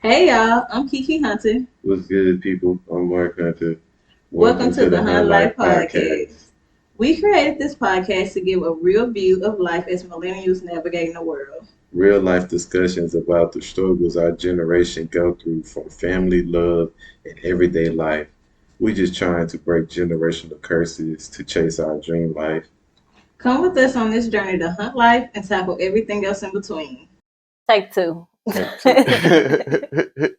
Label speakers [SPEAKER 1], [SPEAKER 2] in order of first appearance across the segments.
[SPEAKER 1] Hey y'all, I'm Kiki Hunter.
[SPEAKER 2] What's good, people? I'm Marc Hunter.
[SPEAKER 1] Welcome
[SPEAKER 2] Welcome
[SPEAKER 1] to
[SPEAKER 2] to
[SPEAKER 1] the
[SPEAKER 2] the
[SPEAKER 1] Hunt
[SPEAKER 2] Hunt
[SPEAKER 1] Life
[SPEAKER 2] Life Podcast.
[SPEAKER 1] Podcast. We created this podcast to give a real view of life as millennials navigating the world.
[SPEAKER 2] Real life discussions about the struggles our generation go through from family, love, and everyday life. We just trying to break generational curses to chase our dream life.
[SPEAKER 1] Come with us on this journey to hunt life and tackle everything else in between.
[SPEAKER 3] Take two.
[SPEAKER 2] Take two.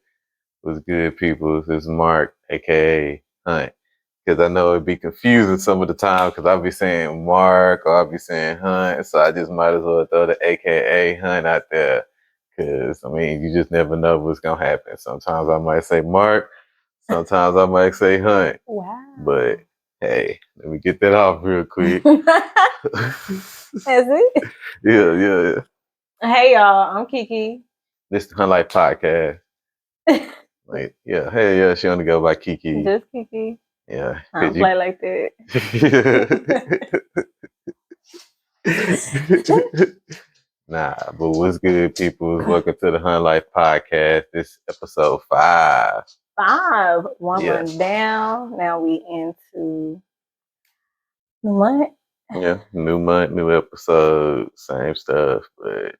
[SPEAKER 2] What's good, people? This is Mark, aka Hunt. Because I know it'd be confusing some of the time because I'll be saying Mark or I'll be saying Hunt. So I just might as well throw the AKA Hunt out there. Because, I mean, you just never know what's going to happen. Sometimes I might say Mark. Sometimes I might say Hunt.
[SPEAKER 3] Wow.
[SPEAKER 2] But, hey, let me get that off real quick.
[SPEAKER 3] That's it.
[SPEAKER 2] Yeah.
[SPEAKER 3] Hey y'all, I'm Kiki.
[SPEAKER 2] This is the Hunt Life Podcast. Like, yeah. Hey, yeah, she only go by Kiki.
[SPEAKER 3] Just Kiki.
[SPEAKER 2] Yeah.
[SPEAKER 3] I don't play like that.
[SPEAKER 2] Nah, but what's good, people? Welcome to the Hunt Life Podcast. This episode 5.
[SPEAKER 3] 5. One
[SPEAKER 2] Yeah.
[SPEAKER 3] month down. Now we into the month.
[SPEAKER 2] Yeah, new month, new episode, same stuff, but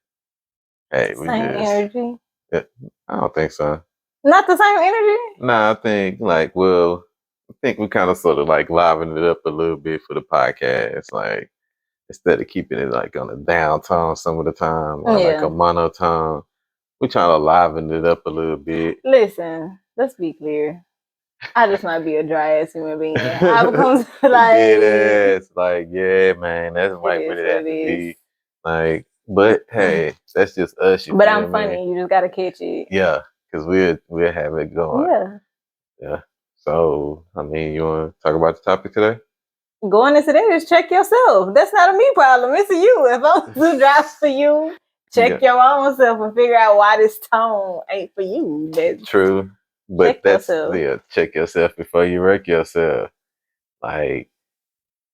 [SPEAKER 2] hey, we
[SPEAKER 3] Same
[SPEAKER 2] just
[SPEAKER 3] energy.
[SPEAKER 2] yeah, I don't think so.
[SPEAKER 3] Not the same energy?
[SPEAKER 2] Nah, I think I think we kind of sort of like liven it up a little bit for the podcast, like instead of keeping it like on a down tone some of the time or like a monotone, we trying to liven it up a little bit.
[SPEAKER 3] Listen, let's be clear. I just might be a dry ass human being. I become
[SPEAKER 2] Dead ass, like, yeah, man, that's might
[SPEAKER 3] it is
[SPEAKER 2] really
[SPEAKER 3] what
[SPEAKER 2] have
[SPEAKER 3] it
[SPEAKER 2] to
[SPEAKER 3] is.
[SPEAKER 2] be like, but hey, that's just us. You
[SPEAKER 3] But
[SPEAKER 2] feel
[SPEAKER 3] I'm
[SPEAKER 2] me?
[SPEAKER 3] funny. You just gotta catch it.
[SPEAKER 2] Yeah, because we'll have it going. Yeah. So, I mean, you want to talk about the topic today?
[SPEAKER 3] Going into there is check yourself. That's not a me problem. It's a you. If I'm too dry for you, check your own self and figure out why this tone ain't for you. That's
[SPEAKER 2] true. But
[SPEAKER 3] check
[SPEAKER 2] that's
[SPEAKER 3] yourself.
[SPEAKER 2] check yourself before you wreck yourself. Like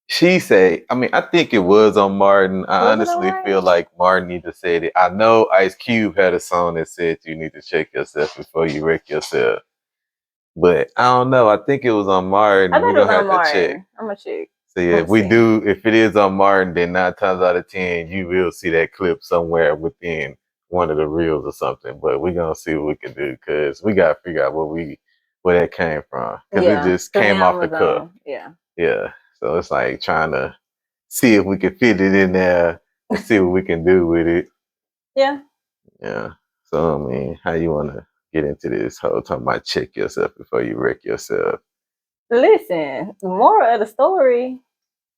[SPEAKER 2] she said, I mean, I think it was on Martin. I
[SPEAKER 3] Was it
[SPEAKER 2] honestly feel
[SPEAKER 3] alright?
[SPEAKER 2] like Martin need to say it. I know Ice Cube had a song that said you need to check yourself before you wreck yourself. But I don't know. I think it was on Martin.
[SPEAKER 3] I thought
[SPEAKER 2] We're
[SPEAKER 3] it was
[SPEAKER 2] gonna
[SPEAKER 3] on
[SPEAKER 2] have to check.
[SPEAKER 3] Martin. I'm gonna check.
[SPEAKER 2] So yeah, if it is on Martin, then 9 times out of 10, you will see that clip somewhere within one of the reels or something. But we're gonna see what we can do because we gotta figure out where that came from. Because it just came off the cuff.
[SPEAKER 3] Yeah.
[SPEAKER 2] Yeah. So it's like trying to see if we can fit it in there and see what we can do with it.
[SPEAKER 3] Yeah.
[SPEAKER 2] Yeah. So I mean, how you wanna get into this whole talking about check yourself before you wreck yourself?
[SPEAKER 3] Listen, the moral of the story.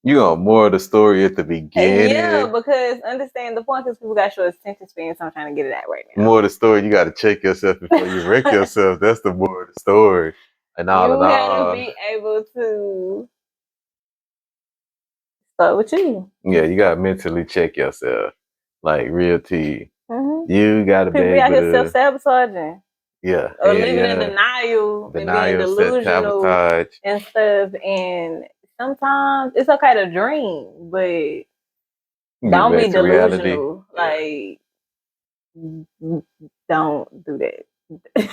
[SPEAKER 2] You want more of the story at the beginning?
[SPEAKER 3] Yeah, because understand the point is people got short attention span, so I'm trying to get it out right now.
[SPEAKER 2] More of the story, you got to check yourself before you wreck yourself. That's the more of the story. And all
[SPEAKER 3] You
[SPEAKER 2] in
[SPEAKER 3] gotta
[SPEAKER 2] all,
[SPEAKER 3] be able to start with you.
[SPEAKER 2] yeah, you got to mentally check yourself. Like real tea.
[SPEAKER 3] Mm-hmm.
[SPEAKER 2] You got to be
[SPEAKER 3] People out
[SPEAKER 2] able
[SPEAKER 3] here
[SPEAKER 2] to,
[SPEAKER 3] self-sabotaging.
[SPEAKER 2] yeah.
[SPEAKER 3] Or living in denial and being
[SPEAKER 2] Denial,
[SPEAKER 3] delusional
[SPEAKER 2] sabotage.
[SPEAKER 3] and stuff. And sometimes it's okay to dream, but don't be delusional. Like, don't do that.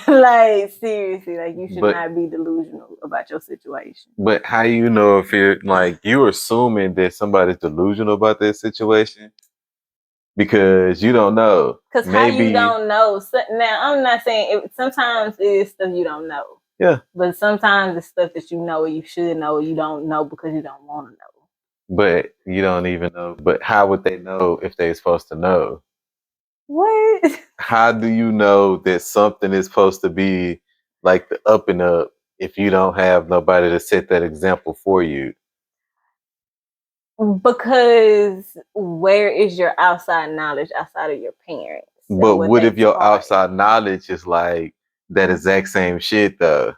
[SPEAKER 3] Like, seriously, like you should not be delusional about your situation.
[SPEAKER 2] But how you know if you're like you're assuming that somebody's delusional about their situation? Because you don't know.
[SPEAKER 3] Because how you don't know? So, now, I'm not saying sometimes it is stuff you don't know.
[SPEAKER 2] Yeah.
[SPEAKER 3] But sometimes it's stuff that you know or you should know or you don't know because you don't want to know.
[SPEAKER 2] But you don't even know. But how would they know if they're supposed to know?
[SPEAKER 3] What?
[SPEAKER 2] How do you know that something is supposed to be like the up and up if you don't have nobody to set that example for you?
[SPEAKER 3] Because where is your outside knowledge outside of your parents?
[SPEAKER 2] But what if your outside knowledge is like that exact same shit though?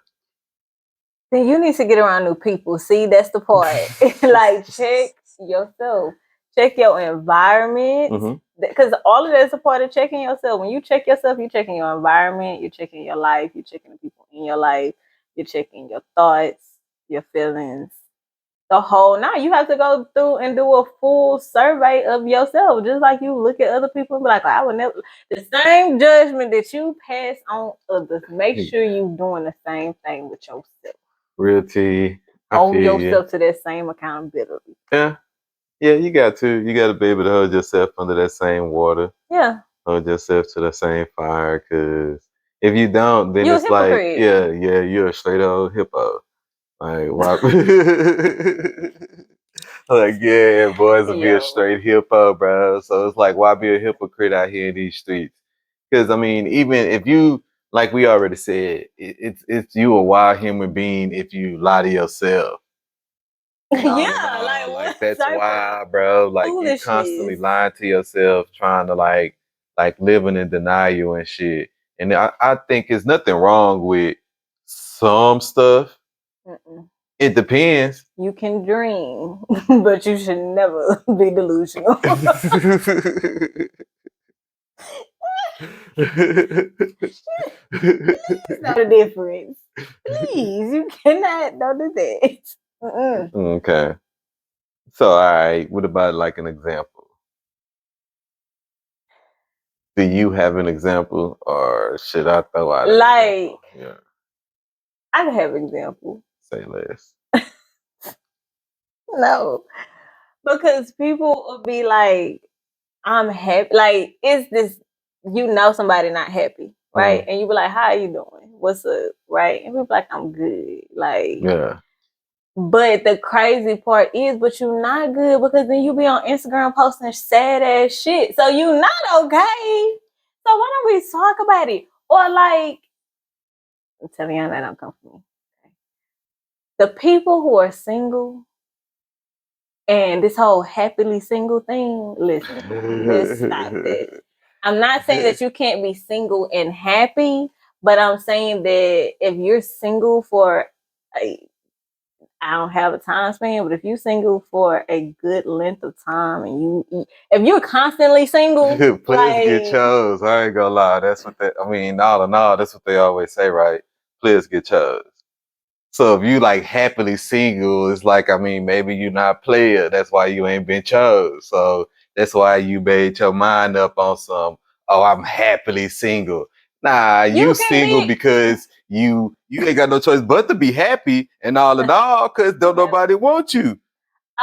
[SPEAKER 3] Then you need to get around new people. See, that's the part. Like, check yourself. Check your environment. Because all of that is a part of checking yourself. When you check yourself, you're checking your environment, you're checking your life, you're checking the people in your life, you're checking your thoughts, your feelings, the whole night. You have to go through and do a full survey of yourself, just like you look at other people and be like, I would never. The same judgment that you pass on others, make sure you doing the same thing with yourself.
[SPEAKER 2] Real tea.
[SPEAKER 3] Hold yourself to that same accountability.
[SPEAKER 2] Yeah, you got to. You got to be able to hold yourself under that same water.
[SPEAKER 3] Yeah.
[SPEAKER 2] Hold yourself to the same fire, because if you don't, then
[SPEAKER 3] You're
[SPEAKER 2] it's like, you're a straight old hippo. Like, why? Like, yeah, boys will be a straight hippo, bro. So it's like, why be a hypocrite out here in these streets? Because I mean, even if you, like we already said, it's you a wild human being if you lie to yourself. Like that's wild, bro. Like you constantly lying to yourself, trying to like living in denial and shit. And I think there's nothing wrong with some stuff. It depends.
[SPEAKER 3] You can dream, but you should never be delusional. Please know the difference. Please, you cannot do that.
[SPEAKER 2] Okay. So, all right. What about like an example? Do you have an example, or should I throw out?
[SPEAKER 3] Like, I can have an example.
[SPEAKER 2] Say less.
[SPEAKER 3] No, because people will be like, I'm happy. Like, is this, somebody not happy, right? And you be like, how are you doing? What's up, right? And people like, I'm good. Like,
[SPEAKER 2] yeah.
[SPEAKER 3] But the crazy part is, but you're not good, because then you be on Instagram posting sad ass shit. So you not okay. So why don't we talk about it? Or like, I'm telling you that don't come from me. Okay. The people who are single and this whole happily single thing, listen, let's stop that. I'm not saying that you can't be single and happy, but I'm saying that if you're single for I don't have a time span, but if you're single for a good length of time and if you're constantly single,
[SPEAKER 2] please get chose. I ain't gonna lie. That's what all in all, that's what they always say, right? Please get chose. So if you like happily single, it's like, maybe you're not player. That's why you ain't been chose. So that's why you made your mind up on some, I'm happily single. Nah, you single because you ain't got no choice but to be happy and all in all, because don't nobody want you.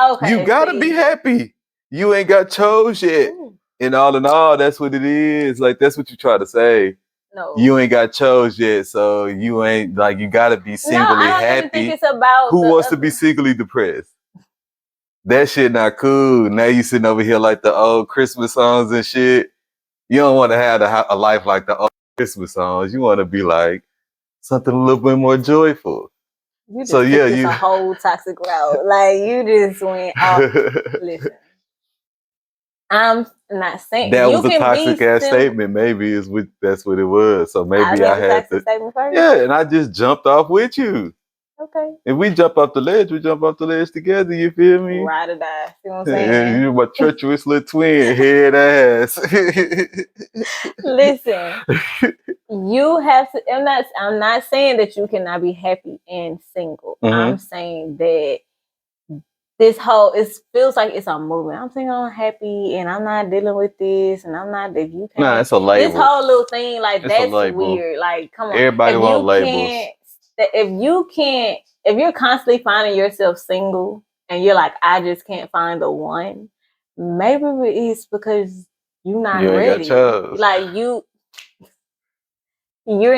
[SPEAKER 2] Okay, you gotta be happy. You ain't got chose yet. Ooh. And all in all, that's what it is. Like, that's what you try to say. No. You ain't got chose yet, so you ain't like, you gotta be singly happy. Even think it's about who wants to be singly depressed? That shit not cool. Now you sitting over here like the old Christmas songs and shit. You don't want to have a life like the old Christmas songs. You want to be like something a little bit more joyful.
[SPEAKER 3] You just took a whole toxic route. Like, you just went off. Listen, I'm not saying
[SPEAKER 2] that was a toxic ass statement. Maybe that's what it was. So maybe I had to. Yeah, and I just jumped off with you. Okay. If we jump off the ledge, we jump off the ledge together. You feel me?
[SPEAKER 3] Ride or die. You know what I'm saying?
[SPEAKER 2] You're my treacherous little twin, head ass.
[SPEAKER 3] Listen, you have to. I'm not saying that you cannot be happy and single. Mm-hmm. I'm saying that it feels like it's a movement. I'm saying I'm happy and I'm not dealing with this, and I'm not. If you can't,
[SPEAKER 2] nah, it's a label.
[SPEAKER 3] This whole little thing, like, that's weird. Like, come on,
[SPEAKER 2] everybody wants labels.
[SPEAKER 3] If you're constantly finding yourself single and you're like, I just can't find the one, maybe it's because you're not ready. Like, you're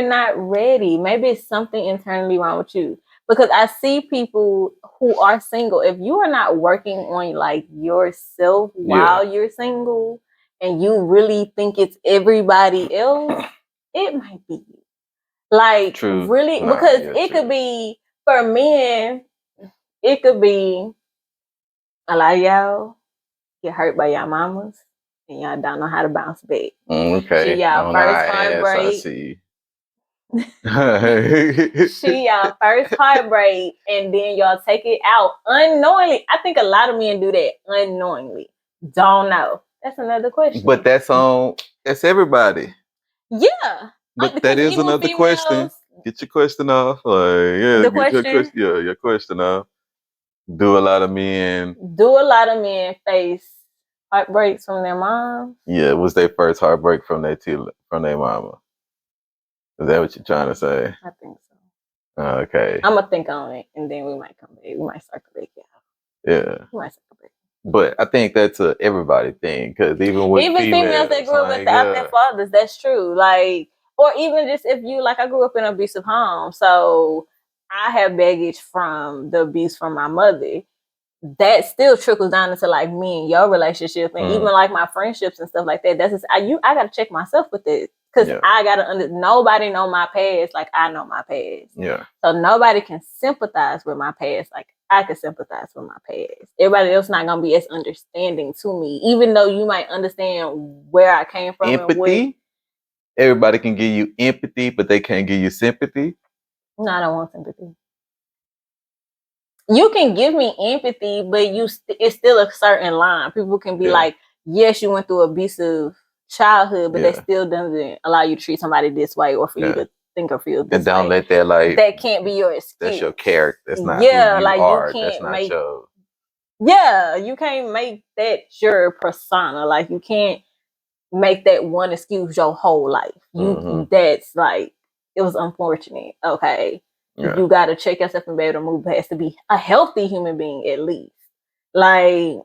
[SPEAKER 3] not ready. Maybe it's something internally wrong with you. Because I see people who are single. If you are not working on like yourself while you're single, and you really think it's everybody else, it might be you. Like, true. Really, because it could be, for men, it could be a lot of y'all get hurt by y'all mamas and y'all don't know how to bounce back.
[SPEAKER 2] Okay.
[SPEAKER 3] She y'all first heartbreak. She y'all first heartbreak, and then y'all take it out unknowingly. I think a lot of men do that unknowingly. Don't know. That's another question.
[SPEAKER 2] But that's everybody.
[SPEAKER 3] Yeah.
[SPEAKER 2] But that is another question. Get your question off. Like, your question off. Do a lot of men
[SPEAKER 3] face heartbreaks from their moms?
[SPEAKER 2] Yeah, it was their first heartbreak from their mama. Is that what you're trying to say?
[SPEAKER 3] I think so.
[SPEAKER 2] Okay.
[SPEAKER 3] I'm gonna think on it, and then we might come back. We might circle back.
[SPEAKER 2] Yeah.
[SPEAKER 3] We might circle back.
[SPEAKER 2] But I think that's a everybody thing, because even
[SPEAKER 3] females that grew up without their fathers, that's true. Like, or even just if you like, I grew up in an abusive home, so I have baggage from the abuse from my mother. That still trickles down into like me and your relationship, and even like my friendships and stuff like that. That's just, I gotta check myself with it, because I gotta nobody know my past like I know my past.
[SPEAKER 2] Yeah.
[SPEAKER 3] So nobody can sympathize with my past like I can sympathize with my past. Everybody else not gonna be as understanding to me, even though you might understand where I came from.
[SPEAKER 2] Empathy. Everybody can give you empathy, but they can't give you sympathy.
[SPEAKER 3] No, I don't want sympathy. You can give me empathy, but it's still a certain line. People can be like, yes, you went through abusive childhood, but that still doesn't allow you to treat somebody this way, or for you to think or feel this way.
[SPEAKER 2] And don't let that
[SPEAKER 3] that can't be your excuse.
[SPEAKER 2] That's your character. That's not who you are.
[SPEAKER 3] You can't
[SPEAKER 2] that's not your.
[SPEAKER 3] Yeah, you can't make that your persona. Like, you can't make that one excuse your whole life. That's like, it was unfortunate. Okay. You got to check yourself and be able to move past to be a healthy human being, at least. Like,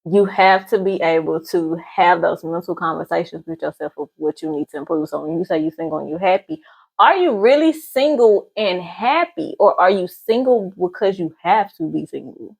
[SPEAKER 3] you have to be able to have those mental conversations with yourself of what you need to improve. So when you say you're single and you're happy, are you really single and happy, or are you single because you have to be single?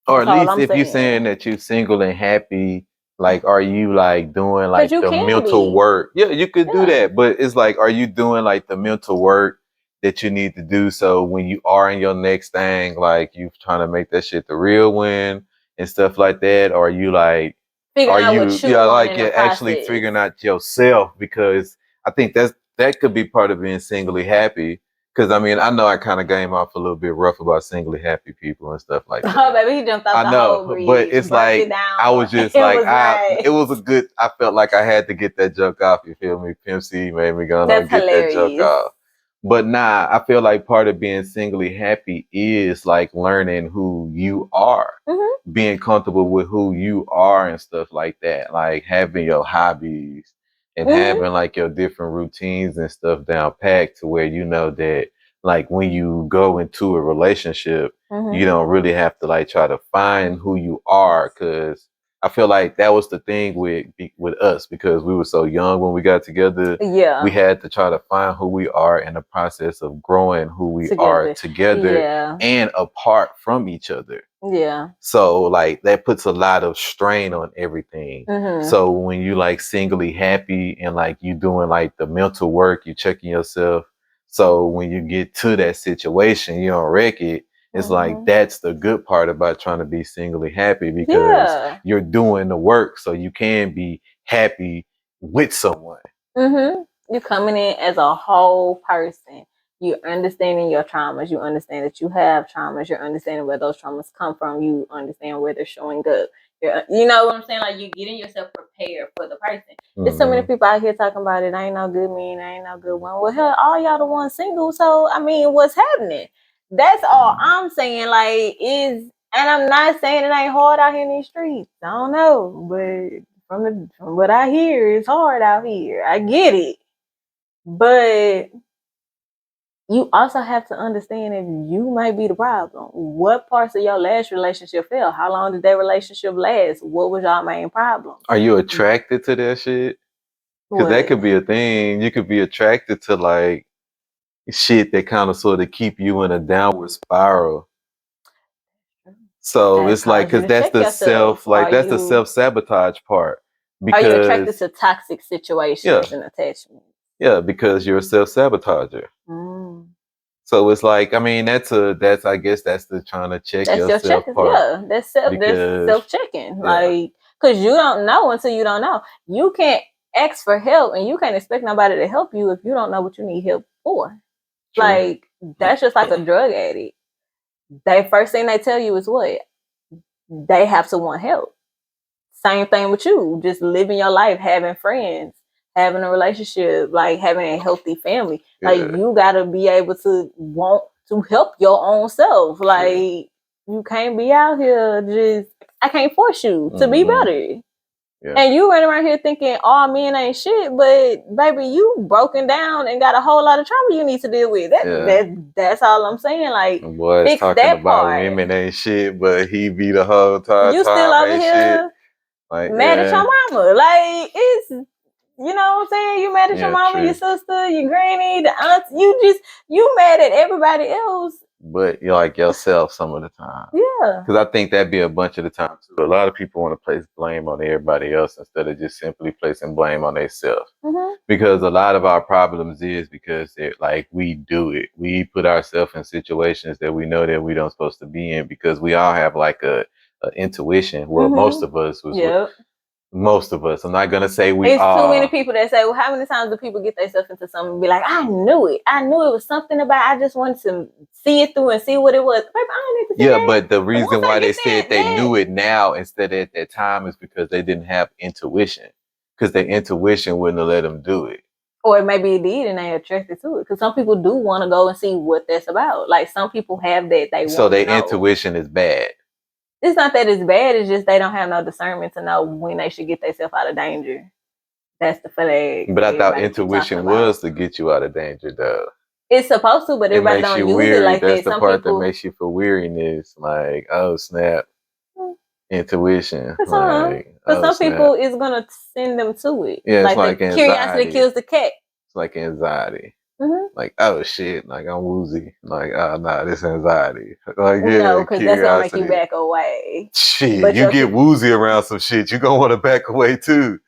[SPEAKER 2] Or at least if you're saying that you're single and happy, like, are you like doing like the mental work? Yeah, you could do that. But it's like, are you doing like the mental work that you need to do? So when you are in your next thing, like, you trying to make that shit the real win and stuff like that? Or are you like, actually figuring out yourself? Because I think that could be part of being singly happy. Because I mean, I know I kind of came off a little bit rough about singly happy people and stuff like that.
[SPEAKER 3] Oh, baby, he jumped off the whole breeze.
[SPEAKER 2] But it's like, I was just like, it was a good, I felt like I had to get that joke off, you feel me? Pimp C made me go and get that joke off. But nah, I feel like part of being singly happy is like learning who you are, being comfortable with who you are and stuff like that. Like having your hobbies and having like your different routines and stuff down packed to where you know that like when you go into a relationship, you don't really have to like try to find who you are. Cause I feel like that was the thing with us, because we were so young when we got together. Yeah. We had to try to find who we are in the process of growing who we are together and apart from each other. Yeah. So like that puts a lot of strain on everything. So when you like singly happy and like you doing like the mental work, you checking yourself. So when you get to that situation, you don't wreck it. It's like, that's the good part about trying to be singly happy, because you're doing the work so you can be happy with someone.
[SPEAKER 3] You're coming in as a whole person. You're understanding your traumas. You understand that you have traumas. You're understanding where those traumas come from. You understand where they're showing up. You know what I'm saying? Like, you're getting yourself prepared for the person. There's so many people out here talking about it. I ain't no good man. I ain't no good one. Well, hell, all y'all the ones single. So, I mean, what's happening? That's all I'm saying. Like, and I'm not saying it ain't hard out here in these streets. I don't know. But from what I hear, it's hard out here. I get it. But you also have to understand if you might be the problem. What parts of your last relationship failed? How long did that relationship last? What was y'all main problem?
[SPEAKER 2] Are you attracted to that shit? Because that could be a thing. You could be attracted to like shit that kind of sort of keep you in a downward spiral. So it's like, because that's the that's the self-sabotage part.
[SPEAKER 3] Because, are you attracted to toxic situations and attachments?
[SPEAKER 2] Yeah, because you're a self-sabotager. So it's like, I mean, I guess that's the trying to check yourself part.
[SPEAKER 3] Yeah, that's self-checking. Like, because you don't know until you don't know. You can't ask for help, and you can't expect nobody to help you if you don't know what you need help for. True. Like, that's just like a drug addict. The first thing they tell you is what? They have to want help. Same thing with you. Just living your life, having friends, having a relationship, like having a healthy family. Like, you gotta be able to want to help your own self. Like, you can't be out here just, I can't force you to be better. Yeah. And you running around here thinking all men ain't shit, but baby, you broken down and got a whole lot of trauma you need to deal with. That's all I'm saying. Like,
[SPEAKER 2] boys
[SPEAKER 3] fix
[SPEAKER 2] talking
[SPEAKER 3] that
[SPEAKER 2] about
[SPEAKER 3] part.
[SPEAKER 2] women ain't shit, but he be the whole time.
[SPEAKER 3] You still over here
[SPEAKER 2] shit. Like,
[SPEAKER 3] mad at your mama. Like, it's, you know what I'm saying? You mad at your mama, your sister, your granny, the aunts. You mad at everybody else.
[SPEAKER 2] But you're like yourself some of the time.
[SPEAKER 3] Yeah.
[SPEAKER 2] Because I think that'd be a bunch of the time too. A lot of people want to place blame on everybody else instead of just simply placing blame on themselves. Because a lot of our problems is because like we do it. We put ourselves in situations that we know that we don't supposed to be in because we all have like a intuition. Well, most of us was most of us. I'm not gonna say we
[SPEAKER 3] it's all. Too many people that say, well, how many times do people get themselves into something and be like, I knew it. I knew it was something about I just wanted to see it through and see what it was. Baby, I don't need to see that.
[SPEAKER 2] But the reason why they said they knew it now instead of at that time is because they didn't have intuition. Because their intuition wouldn't have let them do it.
[SPEAKER 3] Or maybe it did and they attracted to it. Because some people do want to go and see what that's about. Like some people have that they want to know.
[SPEAKER 2] So their intuition is bad.
[SPEAKER 3] It's not that it's bad. It's just they don't have no discernment to know when they should get themselves out of danger. That's the flag.
[SPEAKER 2] But I thought intuition was to get you out of danger, though.
[SPEAKER 3] It's supposed to, but everybody don't use it like that.
[SPEAKER 2] That's the part that makes you feel weariness. Like, oh snap, intuition.
[SPEAKER 3] Because some people is gonna send them to it.
[SPEAKER 2] Yeah, it's like anxiety.
[SPEAKER 3] Curiosity kills the cat.
[SPEAKER 2] It's like anxiety. Like, oh shit, like I'm woozy. Like, oh no, this anxiety. Like,
[SPEAKER 3] no, because that's gonna make you back away.
[SPEAKER 2] Shit, but you get woozy around some shit, you're gonna want to back away too.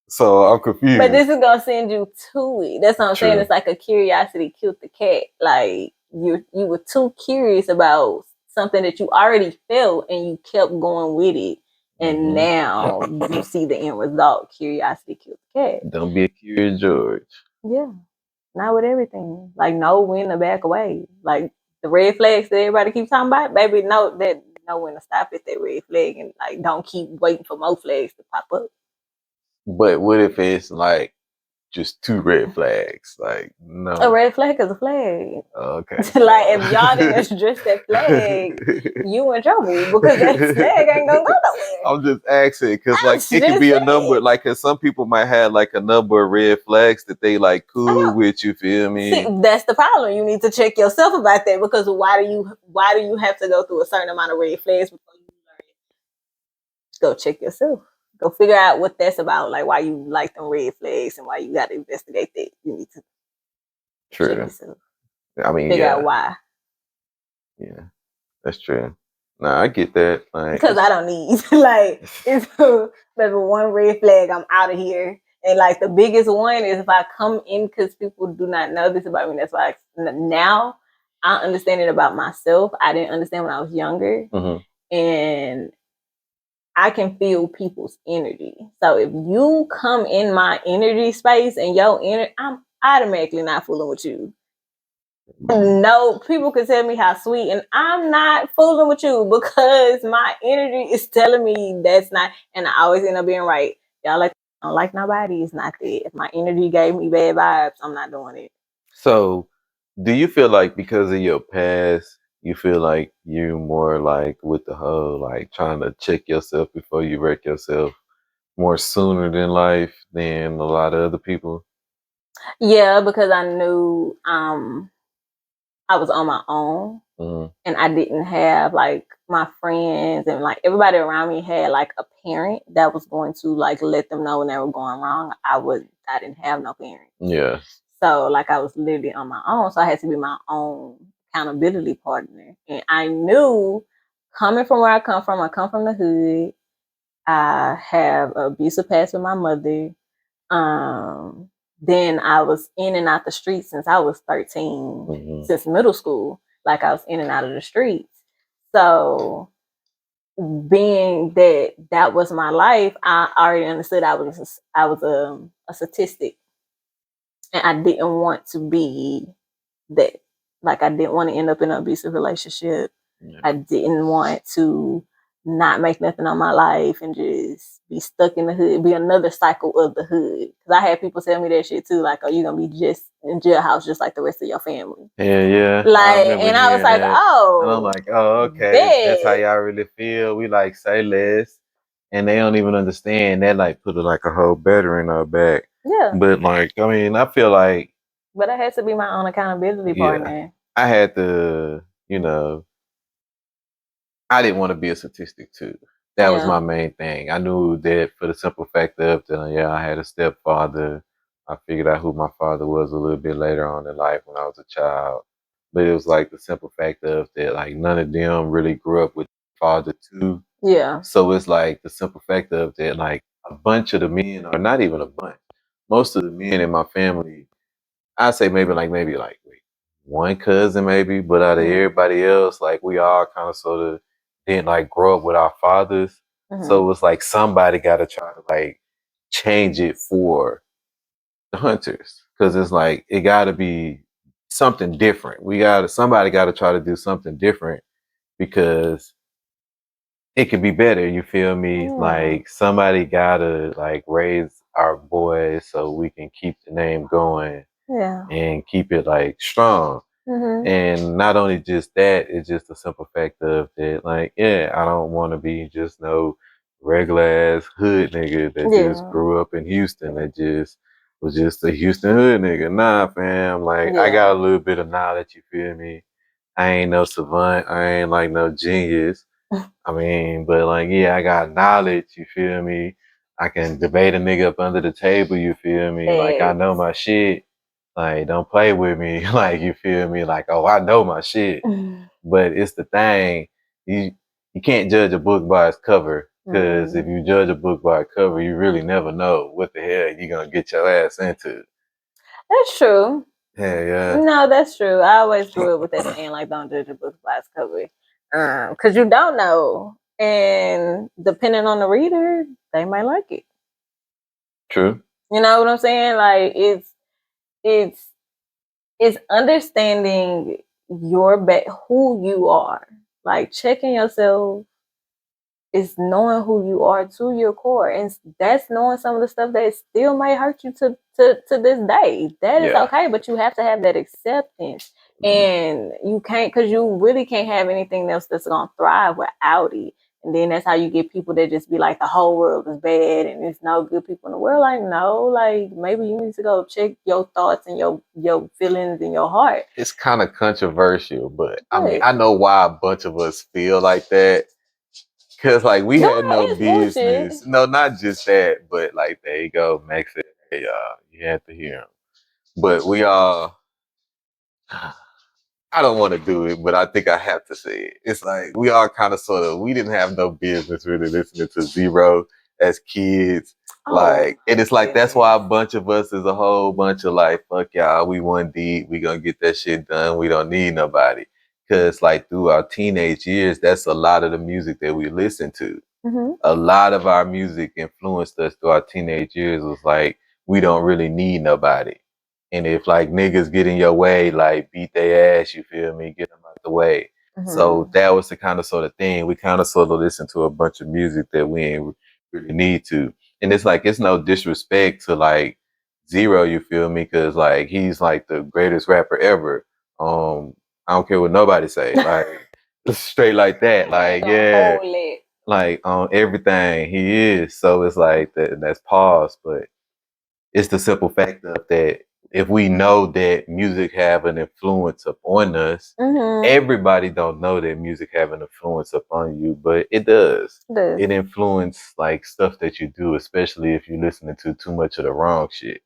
[SPEAKER 2] So I'm confused.
[SPEAKER 3] But this is gonna send you to it. That's what I'm saying. It's like a curiosity killed the cat. Like you were too curious about something that you already felt and you kept going with it. And now you see the end result. Curiosity killed the cat.
[SPEAKER 2] Don't be a curious George.
[SPEAKER 3] Yeah. Not with everything. Like know when to back away. Like the red flags that everybody keeps talking about, baby, know when to stop at that red flag and like don't keep waiting for more flags to pop up.
[SPEAKER 2] But what if it's like just 2 red flags? Like, no.
[SPEAKER 3] A red flag is a flag.
[SPEAKER 2] Okay.
[SPEAKER 3] Like, if y'all didn't address that flag, you in trouble because that flag ain't gonna go nowhere.
[SPEAKER 2] I'm just asking because, like, it could be a number. Like, cause some people might have like a number of red flags that they like cool with. You feel me?
[SPEAKER 3] See, that's the problem. You need to check yourself about that because why do you have to go through a certain amount of red flags before you learn it? Go check yourself. Go figure out what that's about, like why you like them red flags and why you got to investigate that. You need to check yourself.
[SPEAKER 2] I mean,
[SPEAKER 3] figure out why.
[SPEAKER 2] Yeah, that's true. Nah, I get that. Like,
[SPEAKER 3] because I don't need like it's maybe one red flag. I'm out of here. And like the biggest one is if I come in because people do not know this about me. That's why now I understand it about myself. I didn't understand when I was younger, and I can feel people's energy. So if you come in my energy space and your energy, I'm automatically not fooling with you. No, people can tell me how sweet, and I'm not fooling with you because my energy is telling me that's not, and I always end up being right. Y'all like, I don't like nobody, it's not that. If my energy gave me bad vibes, I'm not doing it.
[SPEAKER 2] So do you feel like because of your past, you feel like you're more like with the whole like trying to check yourself before you wreck yourself more sooner than life than a lot of other people?
[SPEAKER 3] Yeah, because I knew I was on my own and I didn't have like my friends and like everybody around me had like a parent that was going to like let them know when they were going wrong. I didn't have no parents.
[SPEAKER 2] Yeah.
[SPEAKER 3] So like I was literally on my own. So I had to be my own accountability partner. And I knew coming from where I come from the hood. I have an abusive past with my mother. Then I was in and out the streets since I was 13, since middle school. Like I was in and out of the streets. So being that was my life, I already understood I was a statistic. And I didn't want to be that. Like I didn't want to end up in an abusive relationship. Yeah. I didn't want to not make nothing on my life and just be stuck in the hood, be another cycle of the hood. Because I had people tell me that shit too, like, oh, you're gonna be just in jailhouse just like the rest of your family.
[SPEAKER 2] Yeah.
[SPEAKER 3] Like, and I was like,
[SPEAKER 2] that.
[SPEAKER 3] oh.
[SPEAKER 2] And I'm like, oh, okay. That's how y'all really feel. We like say less. And they don't even understand that, like, put like a whole battery in our back.
[SPEAKER 3] Yeah.
[SPEAKER 2] But like, I mean, I feel like.
[SPEAKER 3] But I had to be my own accountability partner.
[SPEAKER 2] I had to, I didn't want to be a statistic too. That was my main thing. I knew that for the simple fact of that, I had a stepfather. I figured out who my father was a little bit later on in life when I was a child. But it was like the simple fact of that, like none of them really grew up with father too.
[SPEAKER 3] Yeah.
[SPEAKER 2] So it's like the simple fact of that, like a bunch of the men, or not even a bunch, most of the men in my family, I say maybe like one cousin maybe, but out of everybody else, like we all kind of sort of didn't like grow up with our fathers. So it was like somebody got to try to like change it for the hunters, because it's like it got to be something different. Somebody got to try to do something different because it could be better. You feel me?
[SPEAKER 3] Yeah.
[SPEAKER 2] Like somebody got to like raise our boys so we can keep the name going.
[SPEAKER 3] Yeah.
[SPEAKER 2] And keep it like strong. And not only just that, it's just a simple fact of that, like, yeah, I don't want to be just no regular ass hood nigga that just grew up in Houston that just was just a Houston hood nigga. Nah, fam. Like, I got a little bit of knowledge, you feel me? I ain't no savant. I ain't like no genius. I mean, but like, yeah, I got knowledge, you feel me? I can debate a nigga up under the table, you feel me? Like, I know my shit. Like, don't play with me. Like, you feel me? Like, oh, I know my shit. But it's the thing, you can't judge a book by its cover. Because if you judge a book by its cover, you really never know what the hell you're going to get your ass into.
[SPEAKER 3] That's true.
[SPEAKER 2] Yeah.
[SPEAKER 3] No, that's true. I always grew up with that saying, like, don't judge a book by its cover. Because you don't know. And depending on the reader, they might like it.
[SPEAKER 2] True.
[SPEAKER 3] You know what I'm saying? Like, it's understanding who you are. Like, checking yourself is knowing who you are to your core, and that's knowing some of the stuff that still might hurt you to this day. That is okay, but you have to have that acceptance, and you can't, because you really can't have anything else that's gonna thrive without it. And then that's how you get people that just be like, the whole world is bad and there's no good people in the world. Like, no, like maybe you need to go check your thoughts and your feelings in your heart.
[SPEAKER 2] It's kind of controversial, but I mean, I know why a bunch of us feel like that. Because like we had no business. Bullshit. No, not just that, but like there you go, Max said, hey, you had to hear him. But we all I don't want to do it, but I think I have to say it. It's like we all kind of sort of, we didn't have no business really listening to Zero as kids. Like, and it's like, that's why a bunch of us is a whole bunch of like, fuck y'all, we one deep, we gonna get that shit done, we don't need nobody. Cause like through our teenage years, that's a lot of the music that we listen to. A lot of our music influenced us through our teenage years. Was like, we don't really need nobody. And if like niggas get in your way, like beat their ass, you feel me? Get them out the way. So that was the kind of sort of thing. We kind of sort of listen to a bunch of music that we ain't really need to. And it's like, it's no disrespect to like Zero, you feel me? Cause like, he's like the greatest rapper ever. I don't care what nobody say. Like, straight like that. Like, yeah. Like on everything he is. So it's like that's pause, but it's the simple fact of that if we know that music have an influence upon us, everybody don't know that music have an influence upon you, but it does. It influence like stuff that you do, especially if you're listening to too much of the wrong shit.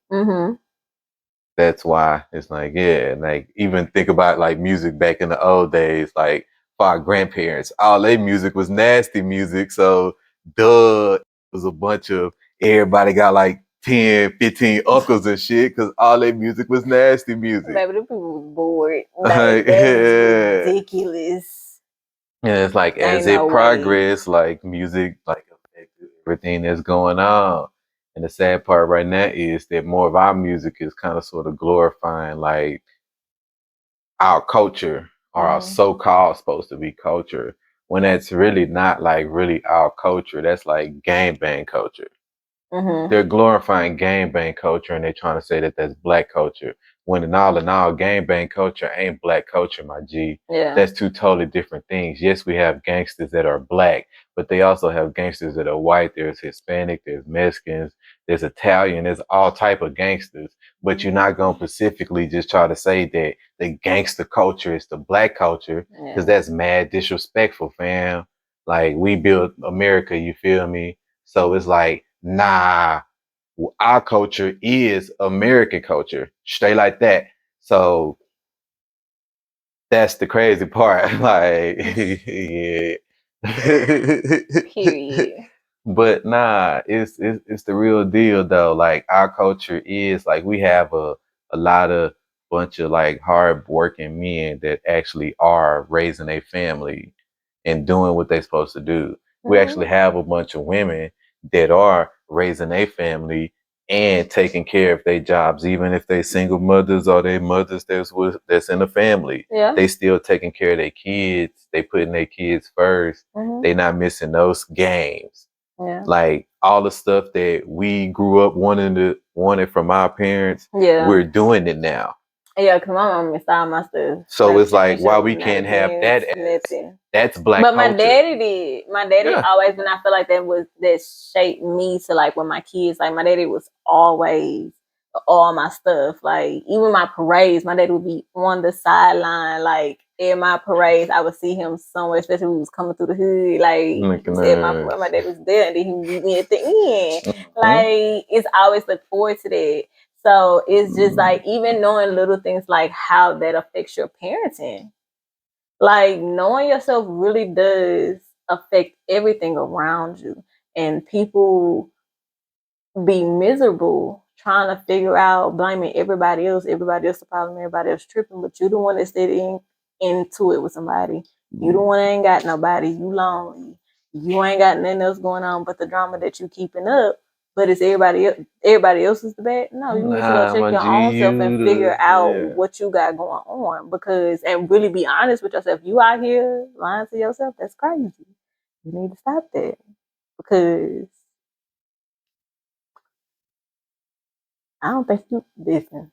[SPEAKER 2] That's why it's like, yeah, like even think about like music back in the old days, like for our grandparents, all their music was nasty music. So it was a bunch of, everybody got like 10, 15 uncles and shit because all their music was nasty music.
[SPEAKER 3] Maybe the people was bored. Like, that's ridiculous.
[SPEAKER 2] Yeah, it's like as it progressed, like music like affected everything that's going on. And the sad part right now is that more of our music is kind of sort of glorifying like our culture or our so-called supposed to be culture. when that's really not like really our culture. That's like gangbang culture.
[SPEAKER 3] Mm-hmm.
[SPEAKER 2] They're glorifying gangbang culture and they're trying to say that that's black culture. When in all, gangbang culture ain't black culture, my G.
[SPEAKER 3] Yeah.
[SPEAKER 2] That's two totally different things. Yes, we have gangsters that are black, but they also have gangsters that are white. There's Hispanic, there's Mexicans, there's Italian, there's all type of gangsters. But you're not gonna specifically just try to say that the gangster culture is the black culture, because that's mad disrespectful, fam. Like, we built America, you feel me? So it's like, nah, our culture is American culture, straight like that. So that's the crazy part. Like, yeah.
[SPEAKER 3] Period.
[SPEAKER 2] But nah, it's the real deal though. Like, our culture is like, we have a lot of bunch of like hard working men that actually are raising a family and doing what they're supposed to do. We actually have a bunch of women that are raising a family and taking care of their jobs, even if they single mothers or they mothers that's in the family.
[SPEAKER 3] Yeah.
[SPEAKER 2] They still taking care of their kids. They putting their kids 1st. They not missing those games.
[SPEAKER 3] Yeah.
[SPEAKER 2] Like, all the stuff that we grew up wanting from our parents,
[SPEAKER 3] Yeah.
[SPEAKER 2] we're doing it now.
[SPEAKER 3] Yeah, because my mom missed all my stuff.
[SPEAKER 2] So it's like, why we can't have that as that's black
[SPEAKER 3] but
[SPEAKER 2] culture.
[SPEAKER 3] My daddy did. My daddy always, and I feel like that shaped me to like when my kids, like my daddy was always all my stuff. Like, even my parades, my daddy would be on the sideline. Like, in my parades, I would see him somewhere, especially when he was coming through the hood. Like, my daddy was there, and then he would meet me at the end. Like, it's always look forward to that. So it's just like, even knowing little things like how that affects your parenting. Like, knowing yourself really does affect everything around you. And people be miserable trying to figure out, blaming everybody else the problem, everybody else tripping, but you the one that's sitting into it with somebody. You the one that ain't got nobody, you lonely. You ain't got nothing else going on but the drama that you keeping up. But it's everybody else is the bad. No, you need to go check your own self and figure out what you got going on, and really be honest with yourself. You out here lying to yourself, that's crazy. You need to stop that, because I don't think you listen.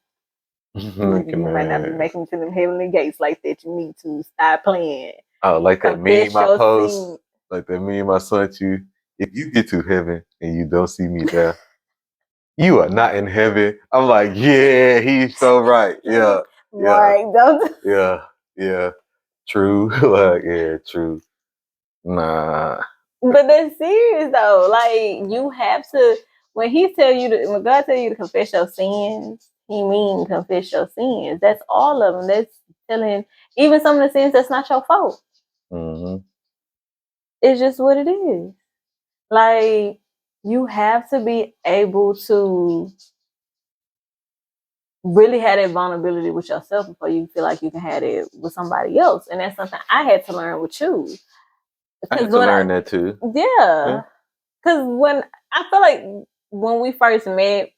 [SPEAKER 3] You might not be making it to them heavenly gates like that. You need to stop playing.
[SPEAKER 2] Oh, like that meme I post, like that meme I sent you. If you get to heaven and you don't see me there, you are not in heaven. I'm like, yeah, he's so right. Yeah,
[SPEAKER 3] right.
[SPEAKER 2] Yeah, true. Like, yeah, true. Nah.
[SPEAKER 3] But that's serious though. Like, you have to, when God tell you to confess your sins, He mean confess your sins. That's all of them. That's telling, even some of the sins that's not your fault. It's just what it is. Like, you have to be able to really have that vulnerability with yourself before you feel like you can have it with somebody else. And that's something I had to learn with you.
[SPEAKER 2] I had to learn that too.
[SPEAKER 3] Yeah. Because when I feel like when we first met,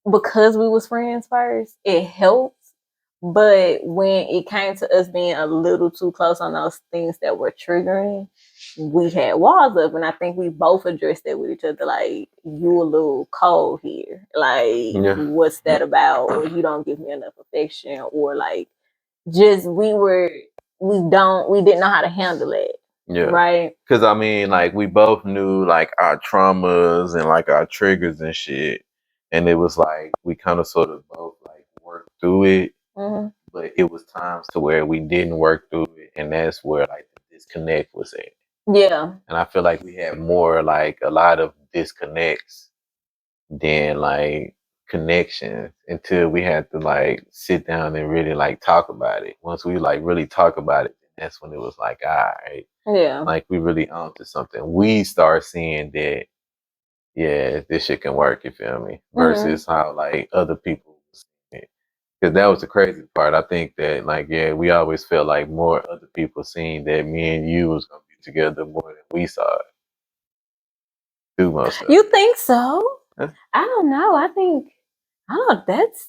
[SPEAKER 3] because we was friends first, it helped. But when it came to us being a little too close on those things that were triggering, we had walls up, and I think we both addressed that with each other. Like, you a little cold here. Like, what's that about? Or you don't give me enough affection, or like, just we didn't know how to handle it.
[SPEAKER 2] Yeah.
[SPEAKER 3] Right.
[SPEAKER 2] Because I mean, like, we both knew like our traumas and like our triggers and shit. And it was like, we kind of sort of both like worked through it. But it was times to where we didn't work through it. And that's where like the disconnect was at.
[SPEAKER 3] Yeah.
[SPEAKER 2] And I feel like we had more like a lot of disconnects than like connections, until we had to like sit down and really like talk about it. Once we like really talk about it, that's when it was like, all right.
[SPEAKER 3] Yeah.
[SPEAKER 2] Like, we really onto something. We start seeing that, yeah, this shit can work, you feel me? Versus how like other people see it. Because that was the crazy part. I think that, like, yeah, we always felt like more other people seeing that me and you was gonna be together more than we saw it. Do most of it.
[SPEAKER 3] You think so? Huh? I don't know. I don't know. That's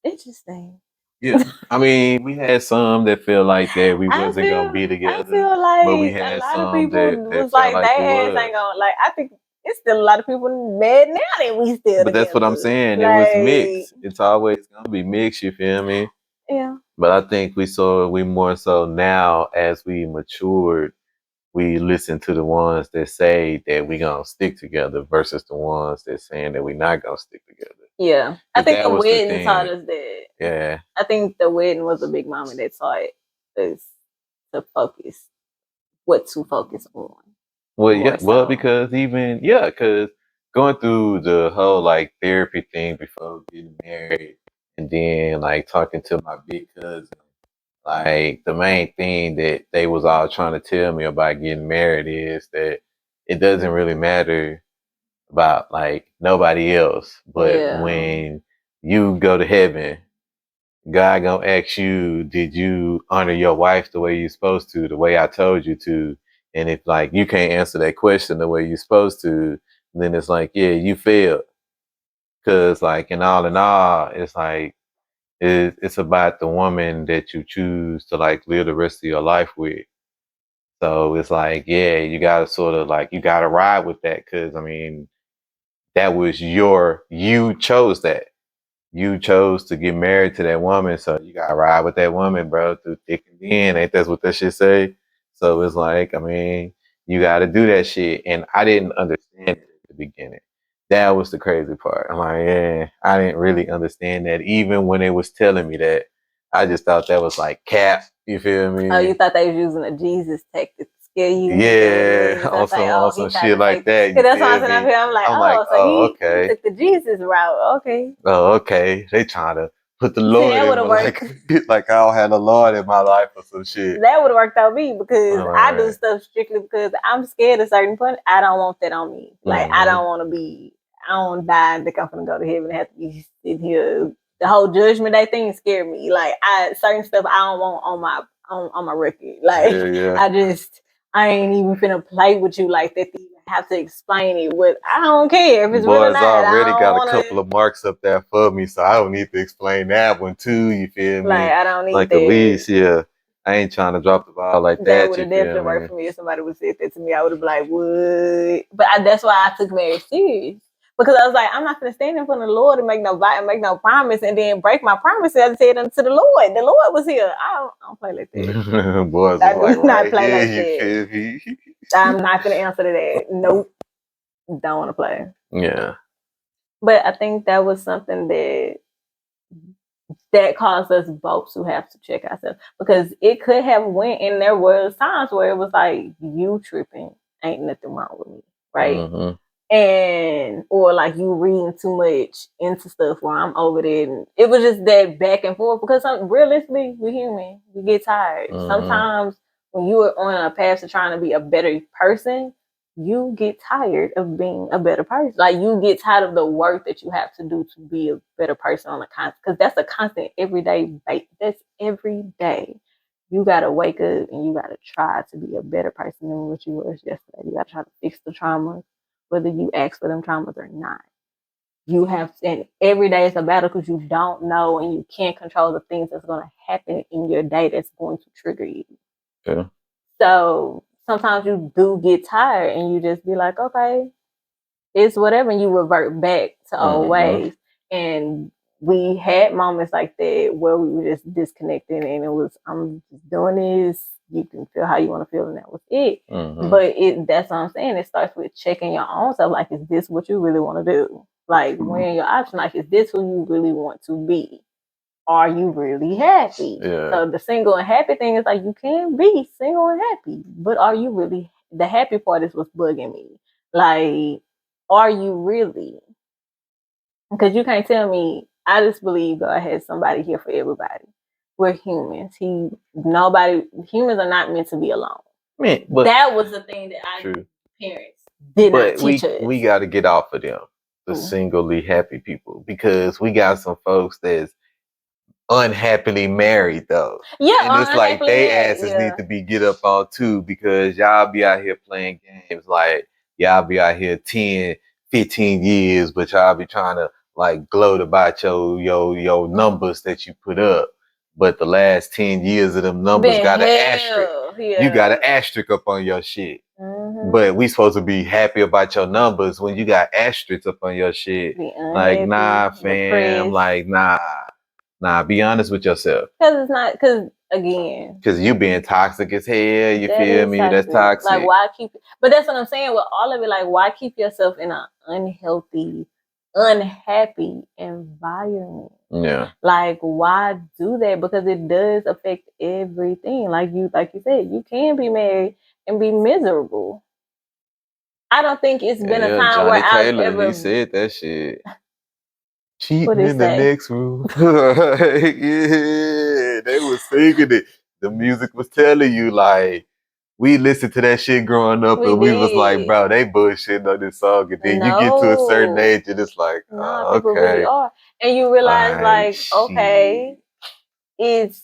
[SPEAKER 3] interesting.
[SPEAKER 2] Yeah, I mean, we had some that feel like that we
[SPEAKER 3] I
[SPEAKER 2] wasn't gonna
[SPEAKER 3] feel,
[SPEAKER 2] be
[SPEAKER 3] I
[SPEAKER 2] together,
[SPEAKER 3] feel
[SPEAKER 2] but we
[SPEAKER 3] like a
[SPEAKER 2] had
[SPEAKER 3] lot of
[SPEAKER 2] some
[SPEAKER 3] people
[SPEAKER 2] that
[SPEAKER 3] was
[SPEAKER 2] felt
[SPEAKER 3] like,
[SPEAKER 2] like we
[SPEAKER 3] their ass
[SPEAKER 2] was.
[SPEAKER 3] ain't gonna, like, I think it's still a lot of people mad now that we still
[SPEAKER 2] But that's what I'm
[SPEAKER 3] together.
[SPEAKER 2] saying. It was
[SPEAKER 3] Like,
[SPEAKER 2] mixed. It's always gonna be mixed. You feel me?
[SPEAKER 3] yeah.
[SPEAKER 2] But I think we more so now as we matured, we listen to the ones that say that we gonna stick together versus the ones that saying that we not gonna stick together.
[SPEAKER 3] Yeah. I
[SPEAKER 2] Because
[SPEAKER 3] think
[SPEAKER 2] that
[SPEAKER 3] the
[SPEAKER 2] was the
[SPEAKER 3] wedding taught
[SPEAKER 2] thing.
[SPEAKER 3] us that.
[SPEAKER 2] Yeah.
[SPEAKER 3] I think the wedding was a big moment that taught us to focus, what to focus on.
[SPEAKER 2] Well, yeah.
[SPEAKER 3] More
[SPEAKER 2] Well,
[SPEAKER 3] so.
[SPEAKER 2] because because going through the whole like therapy thing before getting married, and then like talking to my big cousin, like the main thing that they was all trying to tell me about getting married is that it doesn't really matter about like nobody else, but
[SPEAKER 3] Yeah.
[SPEAKER 2] when you go to heaven, God gonna ask you, did you honor your wife the way you're supposed to, the way I told you to? And if like you can't answer that question the way you're supposed to, then it's like, yeah, you failed. Cause like in all, it's like it's about the woman that you choose to like live the rest of your life with. So it's like, yeah, you gotta sort of like you gotta ride with that, cause I mean, that was you chose that. You chose to get married to that woman, so you gotta ride with that woman, bro, through thick and thin. Ain't that what that shit say? So it's like, I mean, you gotta do that shit. And I didn't understand it at the beginning. That was the crazy part. I'm like, yeah, I didn't really understand that. Even when they was telling me that, I just thought that was like cap. You feel me?
[SPEAKER 3] Oh, you thought they was using a Jesus tactic to scare you into
[SPEAKER 2] Yeah,
[SPEAKER 3] believing something?
[SPEAKER 2] on
[SPEAKER 3] Oh, he
[SPEAKER 2] some
[SPEAKER 3] tried
[SPEAKER 2] shit
[SPEAKER 3] to
[SPEAKER 2] like
[SPEAKER 3] take.
[SPEAKER 2] that.
[SPEAKER 3] Cause
[SPEAKER 2] You
[SPEAKER 3] that's why I'm
[SPEAKER 2] feel
[SPEAKER 3] sitting up
[SPEAKER 2] me?
[SPEAKER 3] here. I'm like,
[SPEAKER 2] I'm like,
[SPEAKER 3] oh, so
[SPEAKER 2] oh,
[SPEAKER 3] he
[SPEAKER 2] okay.
[SPEAKER 3] took the Jesus route. Okay.
[SPEAKER 2] Oh, okay. They trying to put the
[SPEAKER 3] See,
[SPEAKER 2] Lord
[SPEAKER 3] that would
[SPEAKER 2] in
[SPEAKER 3] have
[SPEAKER 2] my
[SPEAKER 3] worked.
[SPEAKER 2] like I don't have the Lord in my life or some shit.
[SPEAKER 3] That would have worked out me because I do
[SPEAKER 2] Right.
[SPEAKER 3] stuff strictly because I'm scared of certain point. I don't want that on me. Like I
[SPEAKER 2] Mm-hmm.
[SPEAKER 3] don't want to be. I don't die and think I'm gonna go to heaven and have to be sitting here. The whole judgment day thing scared me. Like I certain stuff I don't want on my record. Like
[SPEAKER 2] Yeah.
[SPEAKER 3] I ain't even finna play with you like that to even have to explain it. What I don't care if it's real or
[SPEAKER 2] Boys
[SPEAKER 3] not. I
[SPEAKER 2] already
[SPEAKER 3] don't
[SPEAKER 2] got a
[SPEAKER 3] want
[SPEAKER 2] couple
[SPEAKER 3] to.
[SPEAKER 2] of marks up there for me, so I don't need to explain that one too. You feel
[SPEAKER 3] Like
[SPEAKER 2] me?
[SPEAKER 3] I don't need
[SPEAKER 2] Like at
[SPEAKER 3] that.
[SPEAKER 2] least, yeah. I ain't trying to drop the ball like
[SPEAKER 3] That
[SPEAKER 2] that.
[SPEAKER 3] would
[SPEAKER 2] You
[SPEAKER 3] have
[SPEAKER 2] feel
[SPEAKER 3] definitely worked
[SPEAKER 2] me?
[SPEAKER 3] for me if somebody would say that to me. I would have been like, "What?" But that's why I took marriage serious because I was like, I'm not gonna stand in front of the Lord and make no promise, and then break my promise and say it unto the Lord. The Lord was here. I don't play like that.
[SPEAKER 2] Boys
[SPEAKER 3] I
[SPEAKER 2] was like
[SPEAKER 3] do not
[SPEAKER 2] right
[SPEAKER 3] play
[SPEAKER 2] here.
[SPEAKER 3] like
[SPEAKER 2] You
[SPEAKER 3] that.
[SPEAKER 2] feel me?
[SPEAKER 3] I'm not gonna answer to that. Nope, don't want to play.
[SPEAKER 2] Yeah.
[SPEAKER 3] But I think that was something that caused us both to have to check ourselves because it could have went and there was times where it was like you tripping, ain't nothing wrong with me, right?
[SPEAKER 2] Mm-hmm.
[SPEAKER 3] And or like you reading too much into stuff while I'm over there, and it was just that back and forth because realistically we're human, we get tired.
[SPEAKER 2] Mm-hmm.
[SPEAKER 3] Sometimes when you are on a path to trying to be a better person, you get tired of being a better person. Like you get tired of the work that you have to do to be a better person on a constant, because that's a constant everyday. That's every day. You gotta wake up and you gotta try to be a better person than what you were yesterday. You gotta try to fix the trauma, whether you ask for them traumas or not. You have, and every day is a battle because you don't know and you can't control the things that's going to happen in your day that's going to trigger you.
[SPEAKER 2] Yeah.
[SPEAKER 3] So sometimes you do get tired and you just be like, okay, it's whatever, and you revert back to old ways. And we had moments like that where we were just disconnected and it was, I'm just doing this, you can feel how you want to feel, and that was it. But that's what I'm saying, it starts with checking your own self, like, is this what you really want to do? Like, weighing your option, like, is this who you really want to be? Are you really happy?
[SPEAKER 2] Yeah.
[SPEAKER 3] So the single and happy thing is like, you can be single and happy, but are you really? The happy part is what's bugging me. Like, are you really? Because you can't tell me. I just believe God has somebody here for everybody. We're humans. Humans are not meant to be alone.
[SPEAKER 2] Man, but
[SPEAKER 3] that was the thing that parents did not teach us.
[SPEAKER 2] We got to get off of them, the singly happy people, because we got some folks that's unhappily married though.
[SPEAKER 3] Yeah,
[SPEAKER 2] and it's like they asses need to be get up on too, because y'all be out here playing games like y'all be out here 10, 15 years, but y'all be trying to like gloat about your numbers that you put up. but the last 10 years of them numbers got an asterisk.
[SPEAKER 3] Yeah.
[SPEAKER 2] You got an asterisk up on your shit.
[SPEAKER 3] Mm-hmm.
[SPEAKER 2] But we supposed to be happy about your numbers when you got asterisks up on your shit. Like, nah, fam. Like, nah. Be honest with yourself.
[SPEAKER 3] Because again,
[SPEAKER 2] because you being toxic as hell. You feel me?
[SPEAKER 3] Toxic.
[SPEAKER 2] That's toxic.
[SPEAKER 3] Like, why keep? But that's what I'm saying with all of it. Like, why keep yourself in an unhealthy, unhappy environment?
[SPEAKER 2] Yeah.
[SPEAKER 3] Like, why do that? Because it does affect everything. Like you said, you can be married and be miserable. I don't think it's been a time
[SPEAKER 2] Johnny
[SPEAKER 3] where
[SPEAKER 2] Taylor,
[SPEAKER 3] I've ever.
[SPEAKER 2] He said that shit. Cheating in
[SPEAKER 3] the
[SPEAKER 2] next room. Yeah, they was singing it. The music was telling you, like, we listened to that shit growing up, and we was like, bro, they bullshitting on this song. And then you get to a certain age, and it's like,
[SPEAKER 3] people really are. And you realize, like, okay, it's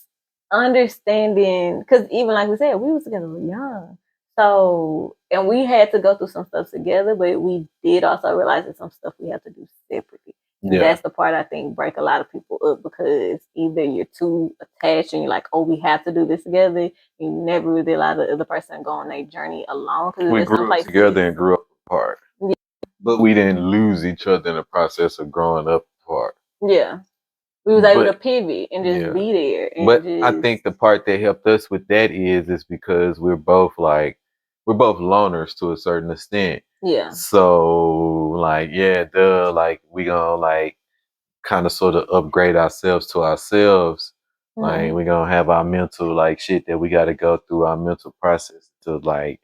[SPEAKER 3] understanding. Because even like we said, we was together young. So, and we had to go through some stuff together, but we did also realize that some stuff we have to do separately. And that's the part I think break a lot of people up, because either you're too attached and you're like, oh, we have to do this together. You never really allow the other person to go on their journey alone.
[SPEAKER 2] We grew up together and grew up apart. Yeah. But we didn't lose each other in the process of growing up apart.
[SPEAKER 3] Yeah. We was able to pivot and just be there.
[SPEAKER 2] But I think the part that helped us with that is because we're both loners to a certain extent.
[SPEAKER 3] Yeah.
[SPEAKER 2] So like, like we gonna like kind of sort of upgrade ourselves to ourselves. Mm-hmm. Like we gonna have our mental like shit that we gotta go through, our mental process to like